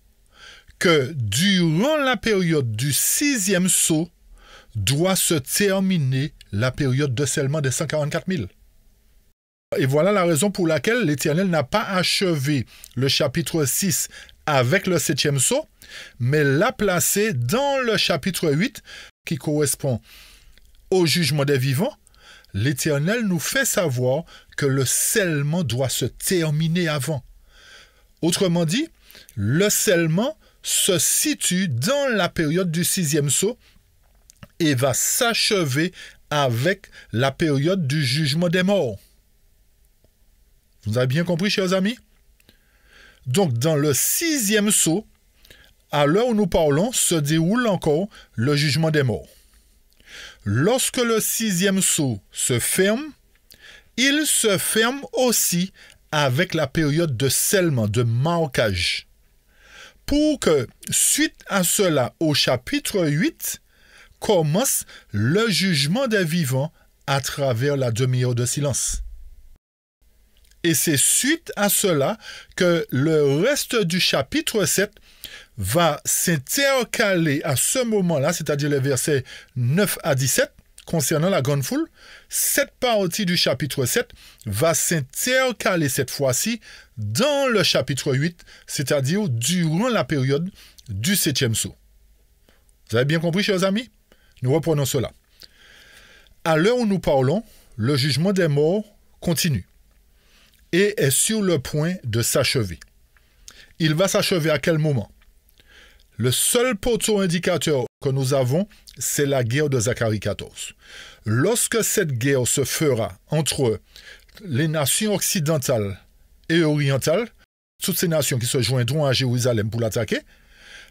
que durant la période du 6e sceau doit se terminer la période de scellement des 144 000. Et voilà la raison pour laquelle l'Éternel n'a pas achevé le chapitre 6 avec le 7e sceau, mais l'a placé dans le chapitre 8 qui correspond au jugement des vivants. L'Éternel nous fait savoir que le scellement doit se terminer avant. Autrement dit, le scellement se situe dans la période du 6e sceau et va s'achever avec la période du jugement des morts. Vous avez bien compris, chers amis? Donc, dans le 6e sceau, à l'heure où nous parlons, se déroule encore le jugement des morts. Lorsque le 6e sceau se ferme, il se ferme aussi avec la période de scellement, de marquage. Pour que, suite à cela, au chapitre 8, commence le jugement des vivants à travers la demi-heure de silence. Et c'est suite à cela que le reste du chapitre 7 va s'intercaler à ce moment-là, c'est-à-dire les versets 9 à 17, concernant la grande foule. Cette partie du chapitre 7 va s'intercaler cette fois-ci dans le chapitre 8, c'est-à-dire durant la période du 7e sceau. Vous avez bien compris, chers amis? Nous reprenons cela. À l'heure où nous parlons, le jugement des morts continue et est sur le point de s'achever. Il va s'achever à quel moment? Le seul poteau indicateur que nous avons, c'est la guerre de Zacharie 14. Lorsque cette guerre se fera entre les nations occidentales et orientales, toutes ces nations qui se joindront à Jérusalem pour l'attaquer,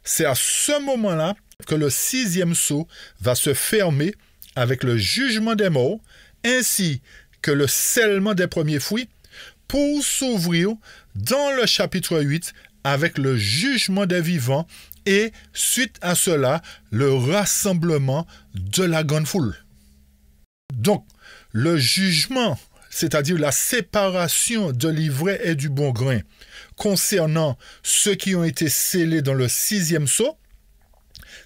c'est à ce moment-là que le 6e sceau va se fermer avec le jugement des morts, ainsi que le scellement des premiers fruits, pour s'ouvrir dans le chapitre 8 avec le jugement des vivants et, suite à cela, le rassemblement de la grande foule. Donc, le jugement, c'est-à-dire la séparation de l'ivraie et du bon grain, concernant ceux qui ont été scellés dans le 6e sceau,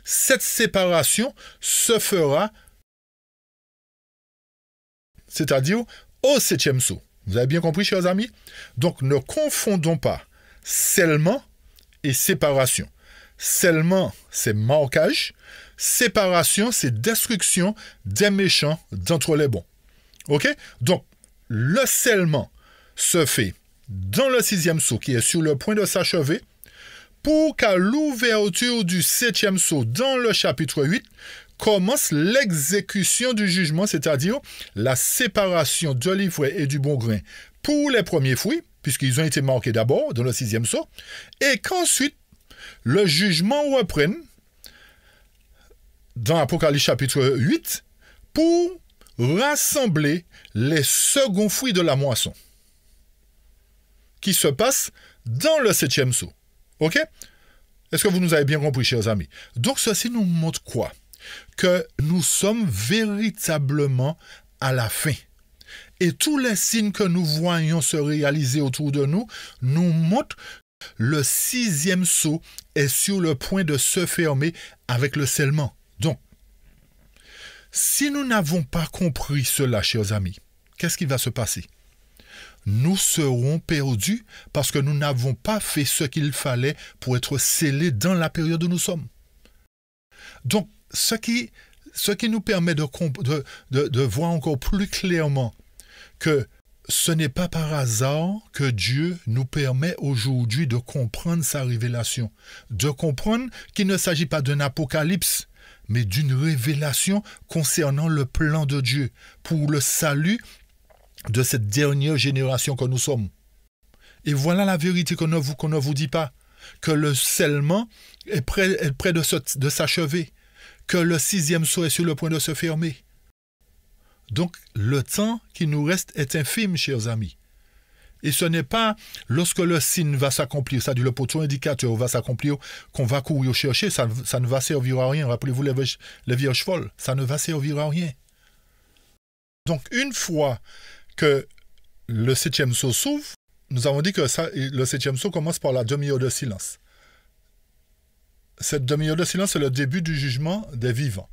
cette séparation se fera, c'est-à-dire au 7e sceau. Vous avez bien compris, chers amis? Donc, ne confondons pas scellement et séparation. Scellement, c'est marquage. Séparation, c'est destruction des méchants d'entre les bons. OK? Donc, le scellement se fait dans le 6e sceau qui est sur le point de s'achever pour qu'à l'ouverture du 7e sceau dans le chapitre 8 commence l'exécution du jugement, c'est-à-dire la séparation de l'ivraie et du bon grain pour les premiers fruits, puisqu'ils ont été marqués d'abord dans le 6e sceau, et qu'ensuite le jugement reprenne dans Apocalypse chapitre 8 pour rassembler les seconds fruits de la moisson qui se passe dans le 7e sceau. OK? Est-ce que vous nous avez bien compris, chers amis? Donc, ceci nous montre quoi? Que nous sommes véritablement à la fin. Et tous les signes que nous voyons se réaliser autour de nous nous montrent le 6e sceau est sur le point de se fermer avec le scellement. Donc, si nous n'avons pas compris cela, chers amis, qu'est-ce qui va se passer? Nous serons perdus parce que nous n'avons pas fait ce qu'il fallait pour être scellés dans la période où nous sommes. Donc, ce qui nous permet de voir encore plus clairement que ce n'est pas par hasard que Dieu nous permet aujourd'hui de comprendre sa révélation, de comprendre qu'il ne s'agit pas d'un apocalypse, mais d'une révélation concernant le plan de Dieu pour le salut de cette dernière génération que nous sommes. Et voilà la vérité qu'on ne vous dit pas, que le scellement est près de s'achever, que le 6e sceau est sur le point de se fermer. Donc, le temps qui nous reste est infime, chers amis. Et ce n'est pas lorsque le signe va s'accomplir, c'est-à-dire le poteau indicateur va s'accomplir, qu'on va courir chercher, ça ne va servir à rien. Rappelez-vous les vierges folles, ça ne va servir à rien. Donc, une fois que le 7e sceau s'ouvre, nous avons dit que le 7e sceau commence par la demi-heure de silence. Cette demi-heure de silence, c'est le début du jugement des vivants.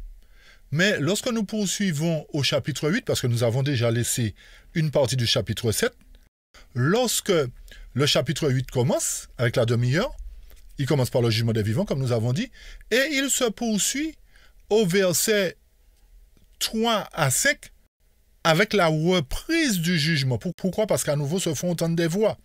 Mais lorsque nous poursuivons au chapitre 8, parce que nous avons déjà laissé une partie du chapitre 7, lorsque le chapitre 8 commence, avec la demi-heure, il commence par le jugement des vivants, comme nous avons dit, et il se poursuit au verset 3 à 5, avec la reprise du jugement. Pourquoi? Parce qu'à nouveau se font entendre des voix.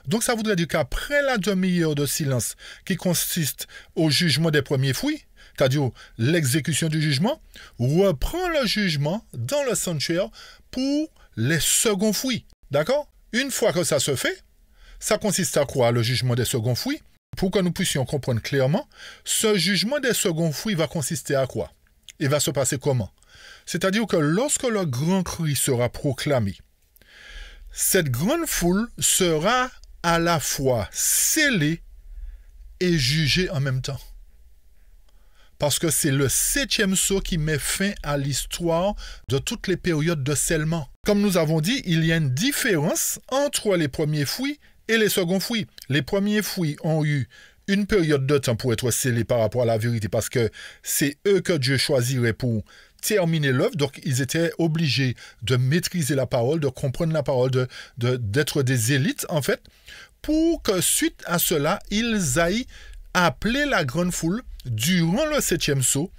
Donc ça voudrait dire qu'après la demi-heure de silence qui consiste au jugement des premiers fruits, c'est-à-dire l'exécution du jugement, reprend le jugement dans le sanctuaire pour les seconds fruits. D'accord? Une fois que ça se fait, ça consiste à quoi, le jugement des seconds fruits? Pour que nous puissions comprendre clairement, ce jugement des seconds fruits va consister à quoi? Il va se passer comment? C'est-à-dire que lorsque le grand cri sera proclamé, cette grande foule sera à la fois scellée et jugée en même temps. Parce que c'est le 7e sceau qui met fin à l'histoire de toutes les périodes de scellement. Comme nous avons dit, il y a une différence entre les premiers fruits et les seconds fruits. Les premiers fruits ont eu une période de temps pour être scellés par rapport à la vérité, parce que c'est eux que Dieu choisirait pour terminer l'œuvre, donc ils étaient obligés de maîtriser la parole, de comprendre la parole, d'être des élites, en fait, pour que suite à cela, ils aillent appeler la grande foule durant le 7e sceau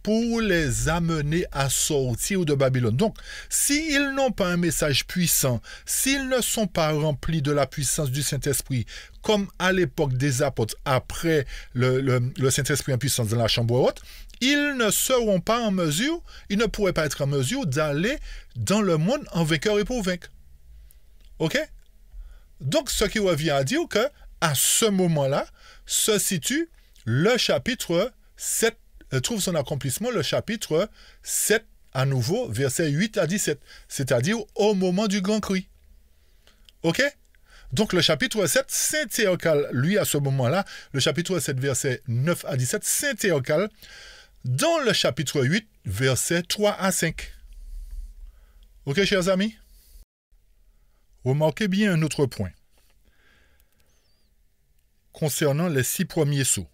pour les amener à sortir de Babylone. Donc, s'ils n'ont pas un message puissant, s'ils ne sont pas remplis de la puissance du Saint-Esprit, comme à l'époque des apôtres, après le Saint-Esprit en puissance dans la chambre haute, ils ne seront pas en mesure, ils ne pourraient pas être en mesure d'aller dans le monde en vainqueur et pour vaincre. OK? Donc, ce qui revient à dire que, à ce moment-là, se situe le chapitre 7, trouve son accomplissement, le chapitre 7, à nouveau, versets 8 à 17, c'est-à-dire au moment du grand cri. OK? Donc, le chapitre 7 s'intercale, lui, à ce moment-là, le chapitre 7, versets 9 à 17, s'intercale dans le chapitre 8, versets 3 à 5. OK, chers amis? Remarquez bien un autre point concernant les 6 premiers sceaux.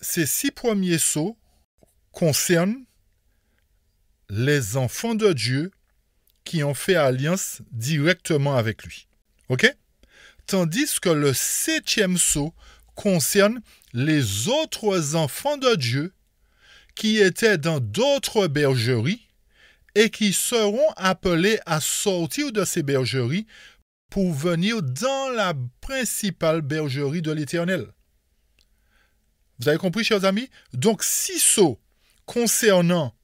Ces 6 premiers sceaux concernent les enfants de Dieu qui ont fait alliance directement avec lui. OK? tandis que le 7e sceau concerne les autres enfants de Dieu qui étaient dans d'autres bergeries et qui seront appelés à sortir de ces bergeries pour venir dans la principale bergerie de l'Éternel. Vous avez compris, chers amis? Donc, 6 sceaux concernant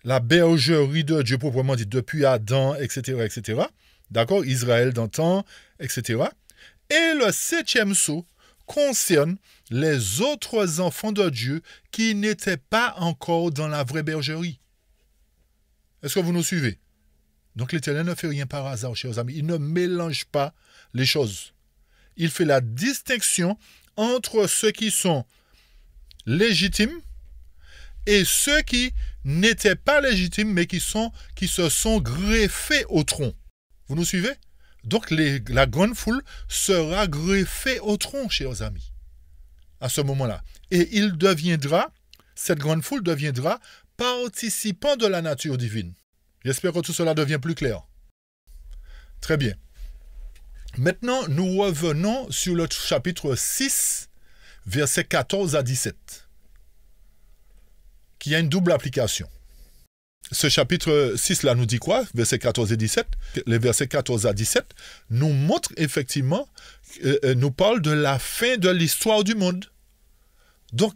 la bergerie de Dieu, proprement dit, depuis Adam, etc., etc., d'accord, Israël d'antan, etc., et le 7e sceau concerne les autres enfants de Dieu qui n'étaient pas encore dans la vraie bergerie. Est-ce que vous nous suivez? Donc l'Éternel ne fait rien par hasard, chers amis. Il ne mélange pas les choses. Il fait la distinction entre ceux qui sont légitimes et ceux qui n'étaient pas légitimes, mais qui se sont greffés au tronc. Vous nous suivez? Donc la grande foule sera greffée au tronc, chers amis, à ce moment-là. Et cette grande foule deviendra participant de la nature divine. J'espère que tout cela devient plus clair. Très bien. Maintenant, nous revenons sur le chapitre 6, versets 14 à 17, qui a une double application. Ce chapitre 6-là nous dit quoi? Versets 14 et 17. Les versets 14 à 17 nous montrent effectivement, nous parlent de la fin de l'histoire du monde. Donc,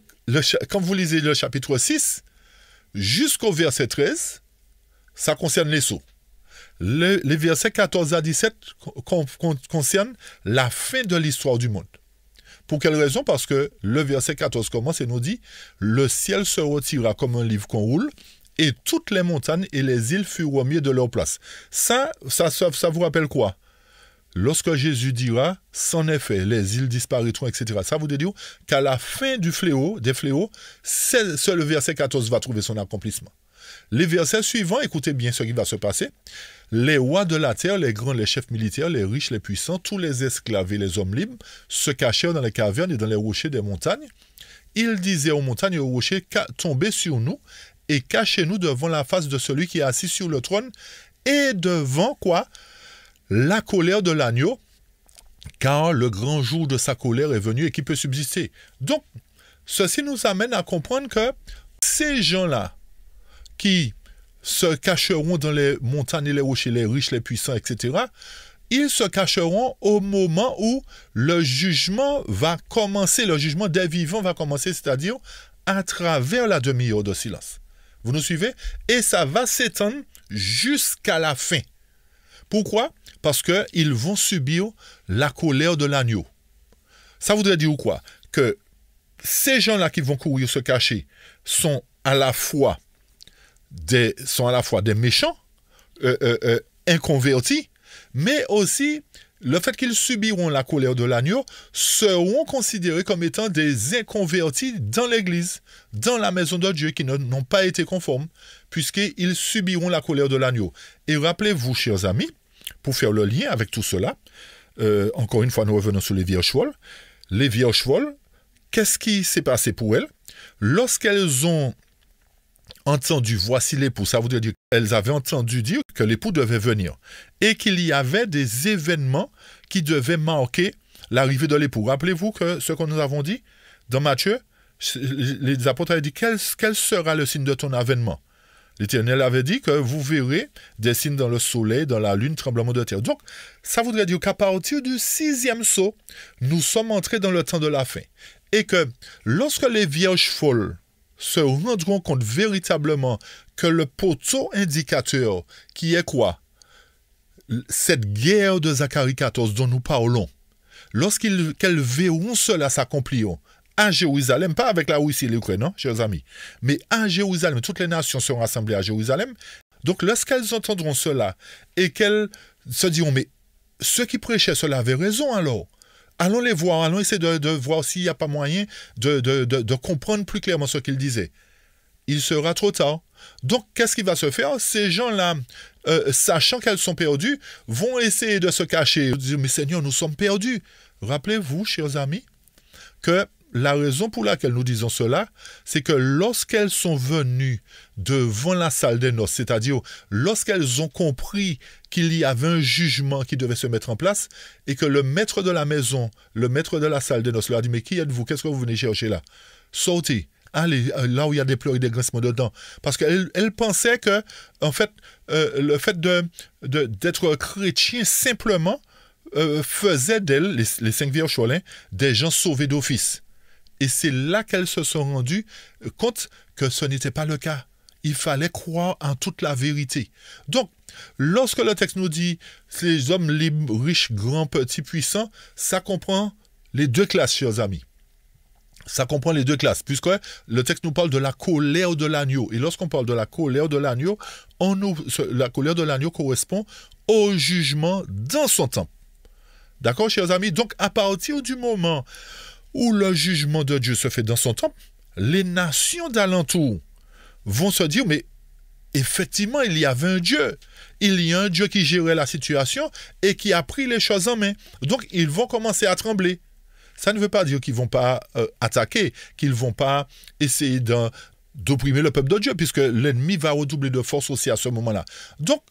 quand vous lisez le chapitre 6, jusqu'au verset 13, ça concerne les sceaux. Les versets 14 à 17 concernent la fin de l'histoire du monde. Pour quelle raison? Parce que le verset 14 commence et nous dit « Le ciel se retira comme un livre qu'on roule, et toutes les montagnes et les îles furent remis de leur place. » Ça vous rappelle quoi? Lorsque Jésus dira « C'en est fait, les îles disparaîtront, etc. » Ça veut dire qu'à la fin des fléaux, le verset 14 va trouver son accomplissement. Les versets suivants, écoutez bien ce qui va se passer. Les rois de la terre, les grands, les chefs militaires, les riches, les puissants, tous les esclaves et les hommes libres se cachèrent dans les cavernes et dans les rochers des montagnes. Ils disaient aux montagnes et aux rochers, tombez sur nous et cachez-nous devant la face de celui qui est assis sur le trône et devant quoi? La colère de l'agneau, car le grand jour de sa colère est venu et qui peut subsister. Donc, ceci nous amène à comprendre que ces gens-là qui se cacheront dans les montagnes et les rochers, les riches, les puissants, etc., ils se cacheront au moment où le jugement va commencer, le jugement des vivants va commencer, c'est-à-dire à travers la demi-heure de silence. Vous nous suivez? Et ça va s'étendre jusqu'à la fin. Pourquoi? Parce qu'ils vont subir la colère de l'agneau. Ça voudrait dire quoi? Que ces gens-là qui vont courir se cacher sont à la fois des méchants, inconvertis, mais aussi le fait qu'ils subiront la colère de l'agneau seront considérés comme étant des inconvertis dans l'Église, dans la maison de Dieu, qui n'ont pas été conformes, puisqu'ils subiront la colère de l'agneau. Et rappelez-vous, chers amis, pour faire le lien avec tout cela, encore une fois, nous revenons sur les vierges folles. Les vierges folles, qu'est-ce qui s'est passé pour elles? Lorsqu'elles ont entendu « voici l'époux », ça voudrait dire qu'elles avaient entendu dire que l'époux devait venir et qu'il y avait des événements qui devaient marquer l'arrivée de l'époux. Rappelez-vous que ce que nous avons dit dans Matthieu, les apôtres avaient dit quel sera le signe de ton avènement? L'Éternel avait dit que vous verrez des signes dans le soleil, dans la lune, tremblement de terre. Donc, ça voudrait dire qu'à partir du 6e sceau, nous sommes entrés dans le temps de la fin. Et que lorsque les vierges folles se rendront compte véritablement que le poteau indicateur, qui est quoi? Cette guerre de Zacharie 14 dont nous parlons, lorsqu'elles verront cela s'accomplir à Jérusalem, pas avec la Russie et l'Ukraine, non, chers amis, mais à Jérusalem, toutes les nations seront rassemblées à Jérusalem. Donc lorsqu'elles entendront cela et qu'elles se diront, mais ceux qui prêchaient cela avaient raison alors. Allons les voir, allons essayer de voir s'il n'y a pas moyen de comprendre plus clairement ce qu'ils disaient. Il sera trop tard. Donc, qu'est-ce qui va se faire? Ces gens-là, sachant qu'elles sont perdues, vont essayer de se cacher. Dire, mais Seigneur, nous sommes perdus. Rappelez-vous, chers amis, que la raison pour laquelle nous disons cela, c'est que lorsqu'elles sont venues devant la salle des noces, c'est-à-dire lorsqu'elles ont compris qu'il y avait un jugement qui devait se mettre en place et que le maître de la maison, le maître de la salle des noces leur a dit « Mais qui êtes-vous? Qu'est-ce que vous venez chercher là? Sortez, allez là où il y a des pleurs et des grincements dedans. » Parce qu'elle pensait que, en fait, le fait d'être chrétien simplement faisait d'elle, les 5 vierges Cholin, des gens sauvés d'office. Et c'est là qu'elles se sont rendues compte que ce n'était pas le cas. Il fallait croire en toute la vérité. Donc, lorsque le texte nous dit « les hommes libres, riches, grands, petits, puissants », ça comprend les deux classes, chers amis. Ça comprend les deux classes, puisque le texte nous parle de la colère de l'agneau. Et lorsqu'on parle de la colère de l'agneau, la colère de l'agneau correspond au jugement dans son temps. D'accord, chers amis? Donc, à partir du moment où le jugement de Dieu se fait dans son temple, les nations d'alentour vont se dire, mais effectivement, il y avait un Dieu. Il y a un Dieu qui gérait la situation et qui a pris les choses en main. Donc, ils vont commencer à trembler. Ça ne veut pas dire qu'ils ne vont pas attaquer, qu'ils ne vont pas essayer d'opprimer le peuple de Dieu, puisque l'ennemi va redoubler de force aussi à ce moment-là. Donc,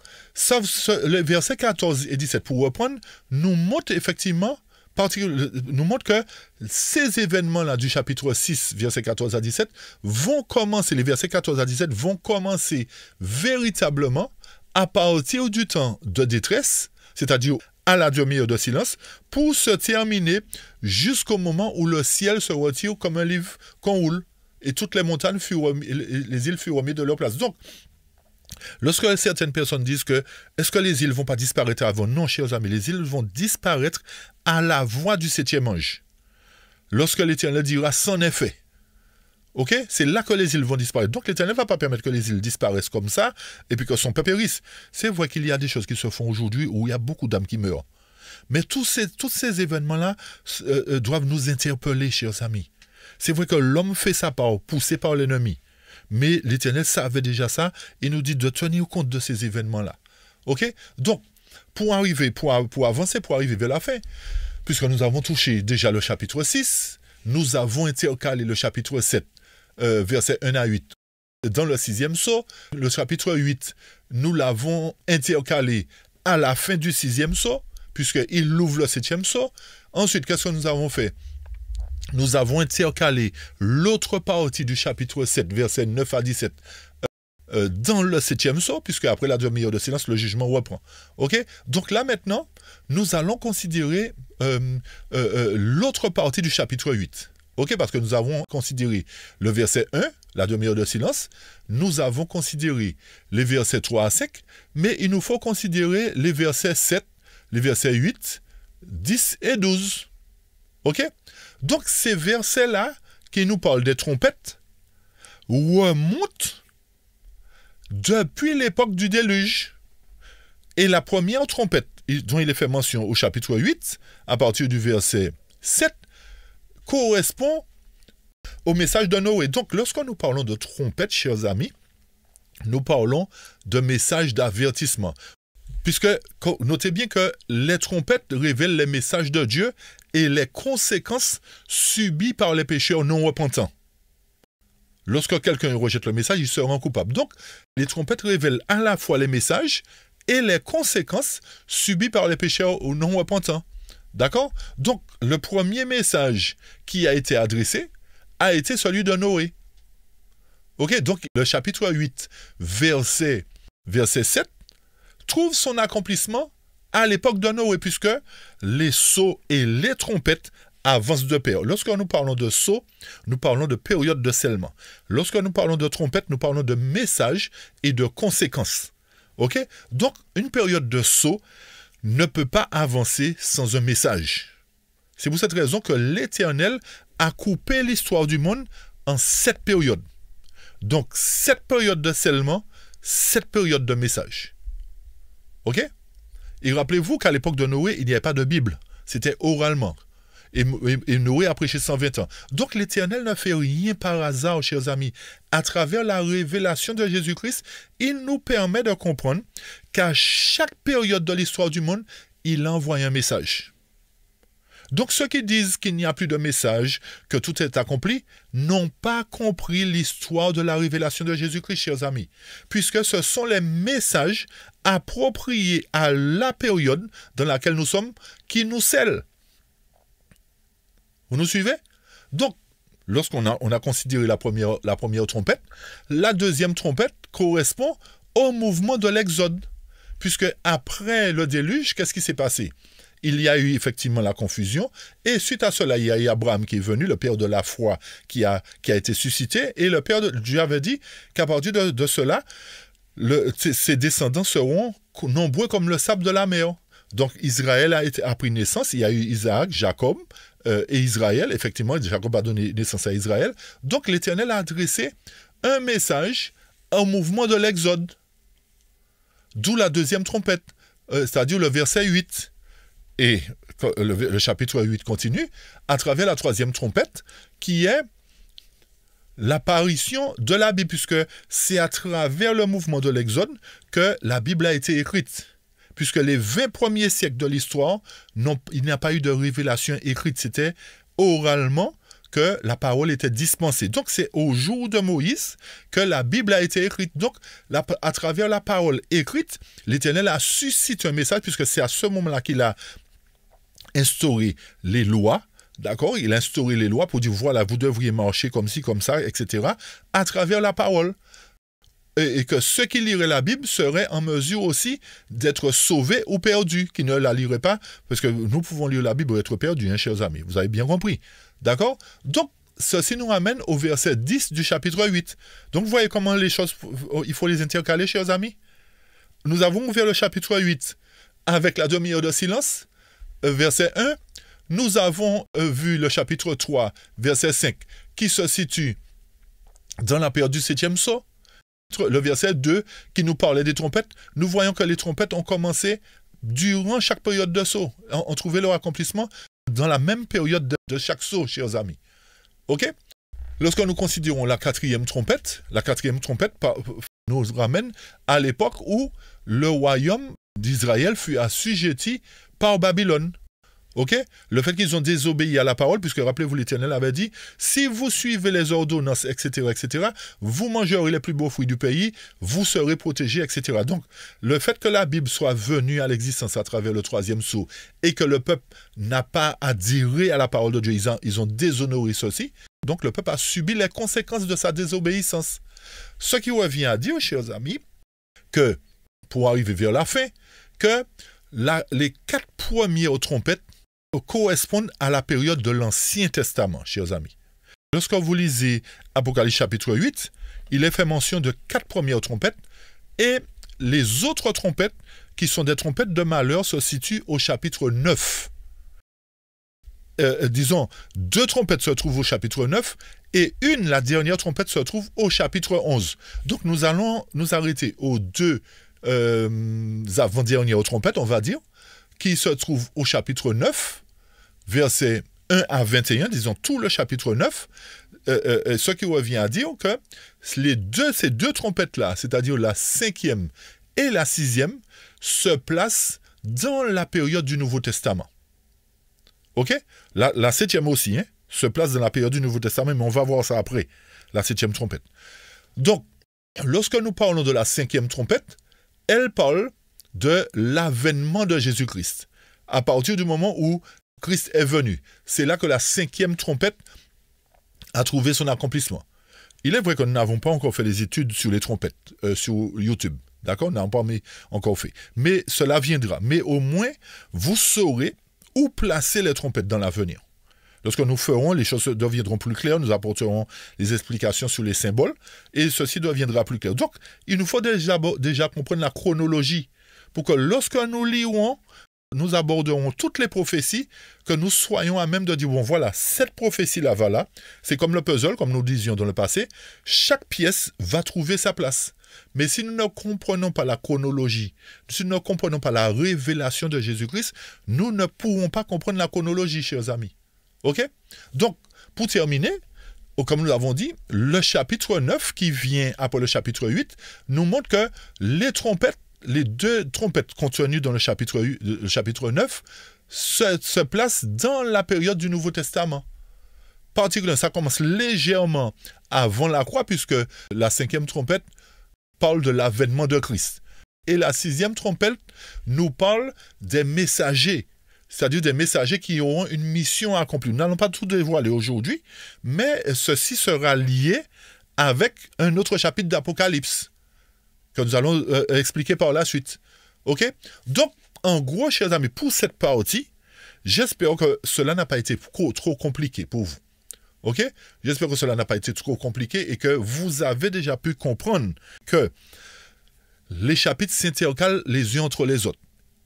les versets 14 et 17, pour reprendre, nous montrent effectivement nous montre que ces événements-là du chapitre 6, versets 14 à 17, vont commencer, les versets 14 à 17 vont commencer véritablement à partir du temps de détresse, c'est-à-dire à la demi-heure de silence, pour se terminer jusqu'au moment où le ciel se retire comme un livre qu'on roule, et toutes les montagnes les îles furent remises de leur place. Donc, lorsque certaines personnes disent que est-ce que les îles ne vont pas disparaître avant? Non, chers amis, les îles vont disparaître à la voix du 7e ange. Lorsque l'Éternel dira c'en est fait. Ok? C'est là que les îles vont disparaître. Donc l'Éternel ne va pas permettre que les îles disparaissent comme ça et puis que son peuple périsse. C'est vrai qu'il y a des choses qui se font aujourd'hui où il y a beaucoup d'âmes qui meurent. Mais tous ces événements-là doivent nous interpeller, chers amis. C'est vrai que l'homme fait sa part, poussé par l'ennemi. Mais l'Éternel savait déjà ça et nous dit de tenir compte de ces événements-là. Ok? Donc, pour avancer, pour arriver vers la fin, puisque nous avons touché déjà le chapitre 6, nous avons intercalé le chapitre 7, versets 1 à 8, dans le 6e sceau. Le chapitre 8, nous l'avons intercalé à la fin du 6e sceau, puisqu'il ouvre le 7e sceau. Ensuite, qu'est-ce que nous avons fait? Nous avons intercalé l'autre partie du chapitre 7, versets 9 à 17, dans le 7e sceau, puisque après la demi-heure de silence, le jugement reprend. Ok? Donc là, maintenant, nous allons considérer l'autre partie du chapitre 8. Ok? Parce que nous avons considéré le verset 1, la demi-heure de silence, nous avons considéré les versets 3 à 5, mais il nous faut considérer les versets 7, les versets 8, 10 et 12. Ok? Donc, ces versets-là, qui nous parlent des trompettes, remontent depuis l'époque du déluge. Et la première trompette, dont il est fait mention au chapitre 8, à partir du verset 7, correspond au message de Noé. Donc, lorsque nous parlons de trompette, chers amis, nous parlons de message d'avertissement. Puisque, notez bien que les trompettes révèlent les messages de Dieu et les conséquences subies par les pécheurs non repentants. Lorsque quelqu'un rejette le message, il se rend coupable. Donc, les trompettes révèlent à la fois les messages et les conséquences subies par les pécheurs non repentants. D'accord? Donc, le premier message qui a été adressé a été celui de Noé. Ok? Donc, le chapitre 8, verset 7, trouve son accomplissement à l'époque de Noé, puisque les sceaux et les trompettes avancent de pair. Lorsque nous parlons de sceaux, nous parlons de période de scellement. Lorsque nous parlons de trompette, nous parlons de messages et de conséquences. Ok? Donc, une période de sceaux ne peut pas avancer sans un message. C'est pour cette raison que l'Éternel a coupé l'histoire du monde en 7 périodes. Donc, 7 périodes de scellement, 7 périodes de messages. Ok? Et rappelez-vous qu'à l'époque de Noé, il n'y avait pas de Bible. C'était oralement. Et Noé a prêché 120 ans. Donc l'Éternel ne fait rien par hasard, chers amis. À travers la révélation de Jésus-Christ, il nous permet de comprendre qu'à chaque période de l'histoire du monde, il envoie un message. Donc ceux qui disent qu'il n'y a plus de message, que tout est accompli, n'ont pas compris l'histoire de la révélation de Jésus-Christ, chers amis, puisque ce sont les messages appropriés à la période dans laquelle nous sommes qui nous scellent. Vous nous suivez? Donc, lorsqu'on a considéré la première trompette, la deuxième trompette correspond au mouvement de l'Exode, puisque après le déluge, qu'est-ce qui s'est passé? Il y a eu effectivement la confusion, et suite à cela, il y a eu Abraham qui est venu, le père de la foi qui a été suscité, et le père de Dieu avait dit qu'à partir de cela, ses descendants seront nombreux comme le sable de la mer. Donc Israël a pris naissance, il y a eu Isaac, Jacob et Israël, effectivement, Jacob a donné naissance à Israël. Donc l'Éternel a adressé un message au mouvement de l'Exode, d'où la deuxième trompette, c'est-à-dire le verset 8. Et le chapitre 8 continue à travers la troisième trompette qui est l'apparition de la Bible, puisque c'est à travers le mouvement de l'Exode que la Bible a été écrite. Puisque les 20 premiers siècles de l'histoire, il n'y a pas eu de révélation écrite, c'était oralement que la parole était dispensée. Donc c'est au jour de Moïse que la Bible a été écrite. Donc à travers la parole écrite, l'Éternel a suscité un message, puisque c'est à ce moment-là qu'il a instauré les lois, d'accord? Il a instauré les lois pour dire, voilà, vous devriez marcher comme ci, comme ça, etc., à travers la parole. Et que ceux qui liraient la Bible seraient en mesure aussi d'être sauvés ou perdus, qui ne la liraient pas, parce que nous pouvons lire la Bible et être perdus, hein, chers amis. Vous avez bien compris, d'accord? Donc, ceci nous ramène au verset 10 du chapitre 8. Donc, vous voyez comment les choses, il faut les intercaler, chers amis? Nous avons ouvert le chapitre 8 avec la demi-heure de silence, verset 1, nous avons vu le chapitre 3, verset 5, qui se situe dans la période du 7e sceau. Le verset 2, qui nous parlait des trompettes, nous voyons que les trompettes ont commencé durant chaque période de sceau. On trouvait leur accomplissement dans la même période de chaque sceau, chers amis. OK? Lorsque nous considérons la quatrième trompette nous ramène à l'époque où le royaume d'Israël fut assujetti par Babylone. Ok? Le fait qu'ils ont désobéi à la parole, puisque rappelez-vous, l'Éternel avait dit, si vous suivez les ordonnances, etc., etc., vous mangerez les plus beaux fruits du pays, vous serez protégés, etc. Donc, le fait que la Bible soit venue à l'existence à travers le troisième sceau et que le peuple n'a pas adhéré à la parole de Dieu, ils ont déshonoré ceci, donc le peuple a subi les conséquences de sa désobéissance. Ce qui revient à dire, chers amis, que, pour arriver vers la fin, que les 4 premières trompettes correspondent à la période de l'Ancien Testament, chers amis. Lorsque vous lisez Apocalypse chapitre 8, il est fait mention de 4 premières trompettes et les autres trompettes, qui sont des trompettes de malheur, se situent au chapitre 9. Disons, 2 trompettes se trouvent au chapitre 9 et la dernière trompette se trouve au chapitre 11. Donc nous allons nous arrêter aux 2 avant-dernières trompettes, on va dire, qui se trouvent au chapitre 9, versets 1 à 21, disons tout le chapitre 9, ce qui revient à dire que ces deux trompettes-là, c'est-à-dire la 5e et la 6e, se placent dans la période du Nouveau Testament. Ok? La 7e aussi, hein, se place dans la période du Nouveau Testament, mais on va voir ça après, la 7e trompette. Donc, lorsque nous parlons de la 5e trompette, elle parle de l'avènement de Jésus-Christ. À partir du moment où Christ est venu, c'est là que la 5e trompette a trouvé son accomplissement. Il est vrai que nous n'avons pas encore fait des études sur les trompettes, sur YouTube. D'accord? Nous n'avons pas encore fait. Mais cela viendra. Mais au moins, vous saurez où placer les trompettes dans l'avenir. Lorsque nous ferons, les choses deviendront plus claires, nous apporterons les explications sur les symboles, et ceci deviendra plus clair. Donc, il nous faut déjà comprendre la chronologie, pour que lorsque nous lirons, nous aborderons toutes les prophéties, que nous soyons à même de dire, bon voilà, cette prophétie-là va là, c'est comme le puzzle, comme nous disions dans le passé, chaque pièce va trouver sa place. Mais si nous ne comprenons pas la chronologie, si nous ne comprenons pas la révélation de Jésus-Christ, nous ne pourrons pas comprendre la chronologie, chers amis. OK? Donc, pour terminer, comme nous l'avons dit, le chapitre 9 qui vient après le chapitre 8 nous montre que les 2 trompettes contenues dans le chapitre 9 se place dans la période du Nouveau Testament. Particulièrement, ça commence légèrement avant la croix, puisque la 5e trompette parle de l'avènement de Christ. Et la 6e trompette nous parle des messagers, c'est-à-dire des messagers qui auront une mission à accomplir. Nous n'allons pas tout dévoiler aujourd'hui, mais ceci sera lié avec un autre chapitre d'Apocalypse, que nous allons expliquer par la suite. OK? Donc, en gros, chers amis, pour cette partie, j'espère que cela n'a pas été trop compliqué pour vous. OK? J'espère que cela n'a pas été trop compliqué et que vous avez déjà pu comprendre que les chapitres s'intercalent les uns entre les autres.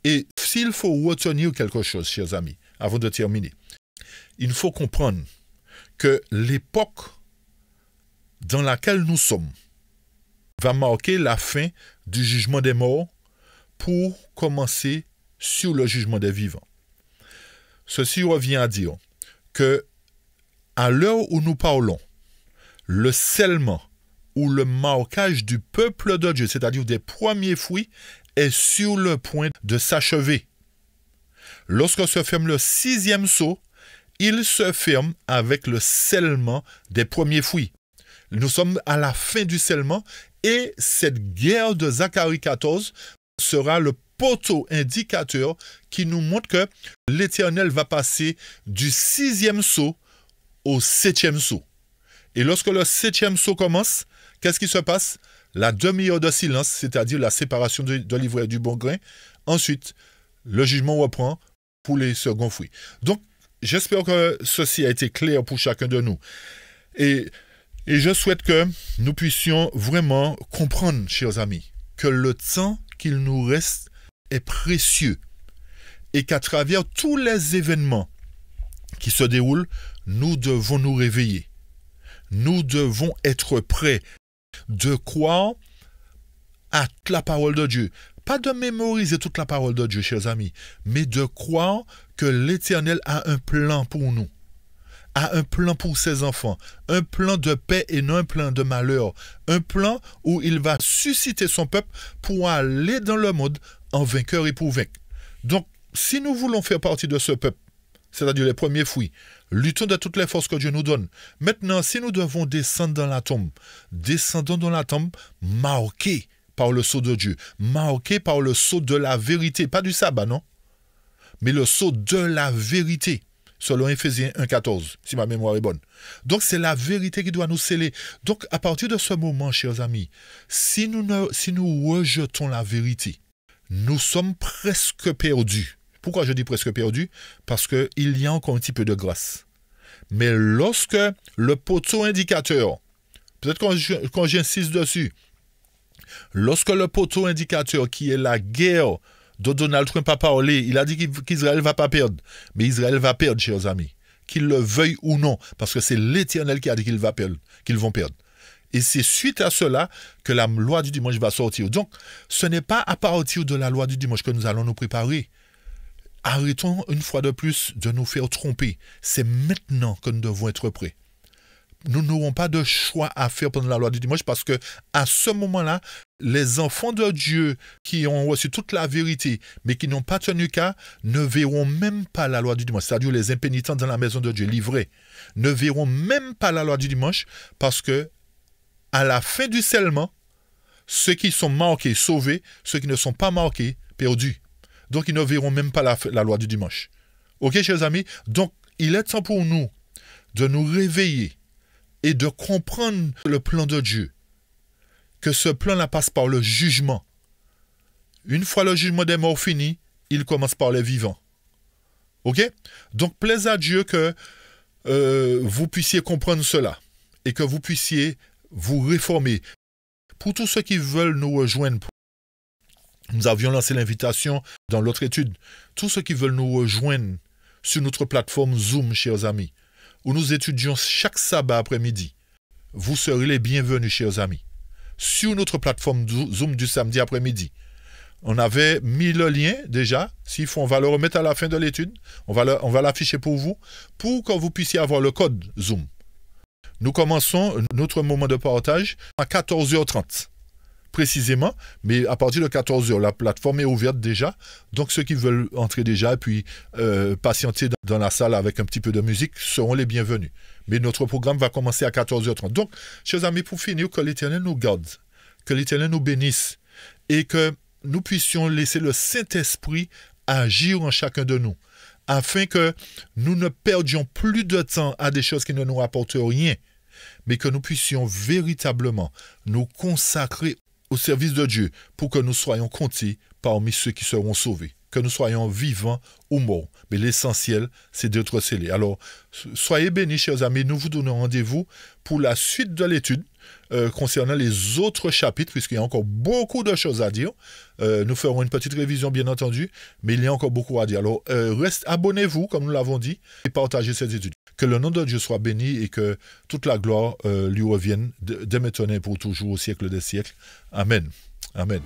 Et s'il faut retenir quelque chose, chers amis, avant de terminer, il faut comprendre que l'époque dans laquelle nous sommes va marquer la fin du jugement des morts pour commencer sur le jugement des vivants. Ceci revient à dire que à l'heure où nous parlons, le scellement ou le marquage du peuple de Dieu, c'est-à-dire des premiers fruits, est sur le point de s'achever. Lorsque se ferme le 6e sceau, il se ferme avec le scellement des premiers fruits. Nous sommes à la fin du scellement et cette guerre de Zacharie 14 sera le poteau indicateur qui nous montre que l'Éternel va passer du 6e sceau au 7e sceau. Et lorsque le 7e sceau commence, qu'est-ce qui se passe? La demi-heure de silence, c'est-à-dire la séparation de l'ivraie et du bon grain. Ensuite, le jugement reprend pour les seconds fruits. Donc, j'espère que ceci a été clair pour chacun de nous. Et je souhaite que nous puissions vraiment comprendre, chers amis, que le temps qu'il nous reste est précieux et qu'à travers tous les événements qui se déroulent, nous devons nous réveiller. Nous devons être prêts de croire à toute la parole de Dieu. Pas de mémoriser toute la parole de Dieu, chers amis, mais de croire que l'Éternel a un plan pour nous, a un plan pour ses enfants, un plan de paix et non un plan de malheur, un plan où il va susciter son peuple pour aller dans le monde en vainqueur et pour vaincre. Donc, si nous voulons faire partie de ce peuple, c'est-à-dire les premiers fruits, luttons de toutes les forces que Dieu nous donne. Maintenant, si nous devons descendre dans la tombe, descendons dans la tombe marqués par le sceau de Dieu, marqués par le sceau de la vérité, pas du sabbat, non, mais le sceau de la vérité, selon Éphésiens 1,14, si ma mémoire est bonne. Donc, c'est la vérité qui doit nous sceller. Donc, à partir de ce moment, chers amis, si nous rejetons la vérité, nous sommes presque perdus. Pourquoi je dis presque perdu? Parce qu'il y a encore un petit peu de grâce. Mais lorsque le poteau indicateur, peut-être quand j'insiste dessus, lorsque le poteau indicateur qui est la guerre dont Donald Trump a parlé, il a dit qu'Israël ne va pas perdre. Mais Israël va perdre, chers amis. Qu'il le veuille ou non. Parce que c'est l'Éternel qui a dit qu'ils vont perdre. Et c'est suite à cela que la loi du dimanche va sortir. Donc, ce n'est pas à partir de la loi du dimanche que nous allons nous préparer. Arrêtons une fois de plus de nous faire tromper. C'est maintenant que nous devons être prêts. Nous n'aurons pas de choix à faire pendant la loi du dimanche parce que à ce moment-là, les enfants de Dieu qui ont reçu toute la vérité mais qui n'ont pas tenu qu'à ne verront même pas la loi du dimanche. C'est-à-dire les impénitents dans la maison de Dieu livrés ne verront même pas la loi du dimanche parce que à la fin du scellement, ceux qui sont marqués, sauvés, ceux qui ne sont pas marqués, perdus. Donc, ils ne verront même pas la loi du dimanche. OK, chers amis? Donc, il est temps pour nous de nous réveiller et de comprendre le plan de Dieu. Que ce plan-là passe par le jugement. Une fois le jugement des morts fini, il commence par les vivants. OK? Donc, plaise à Dieu que vous puissiez comprendre cela et que vous puissiez vous réformer. Pour tous ceux qui veulent nous rejoindre, nous avions lancé l'invitation dans l'autre étude. Tous ceux qui veulent nous rejoindre sur notre plateforme Zoom, chers amis, où nous étudions chaque sabbat après-midi, vous serez les bienvenus, chers amis. Sur notre plateforme Zoom du samedi après-midi, on avait mis le lien déjà. S'il faut, on va le remettre à la fin de l'étude. On va l'afficher pour vous, pour que vous puissiez avoir le code Zoom. Nous commençons notre moment de partage à 14h30. précisément, mais à partir de 14h, la plateforme est ouverte déjà. Donc ceux qui veulent entrer déjà et puis patienter dans la salle avec un petit peu de musique seront les bienvenus. Mais notre programme va commencer à 14h30. Donc, chers amis, pour finir, que l'Éternel nous garde, que l'Éternel nous bénisse et que nous puissions laisser le Saint-Esprit agir en chacun de nous, afin que nous ne perdions plus de temps à des choses qui ne nous rapportent rien, mais que nous puissions véritablement nous consacrer au service de Dieu pour que nous soyons comptés parmi ceux qui seront sauvés, que nous soyons vivants ou morts. Mais l'essentiel, c'est d'être scellés. Alors, soyez bénis, chers amis. Nous vous donnons rendez-vous pour la suite de l'étude concernant les autres chapitres, puisqu'il y a encore beaucoup de choses à dire. Nous ferons une petite révision, bien entendu, mais il y a encore beaucoup à dire. Alors, abonnez-vous, comme nous l'avons dit, et partagez cette étude. Que le nom de Dieu soit béni et que toute la gloire lui revienne dès maintenant et pour toujours au siècle des siècles. Amen. Amen.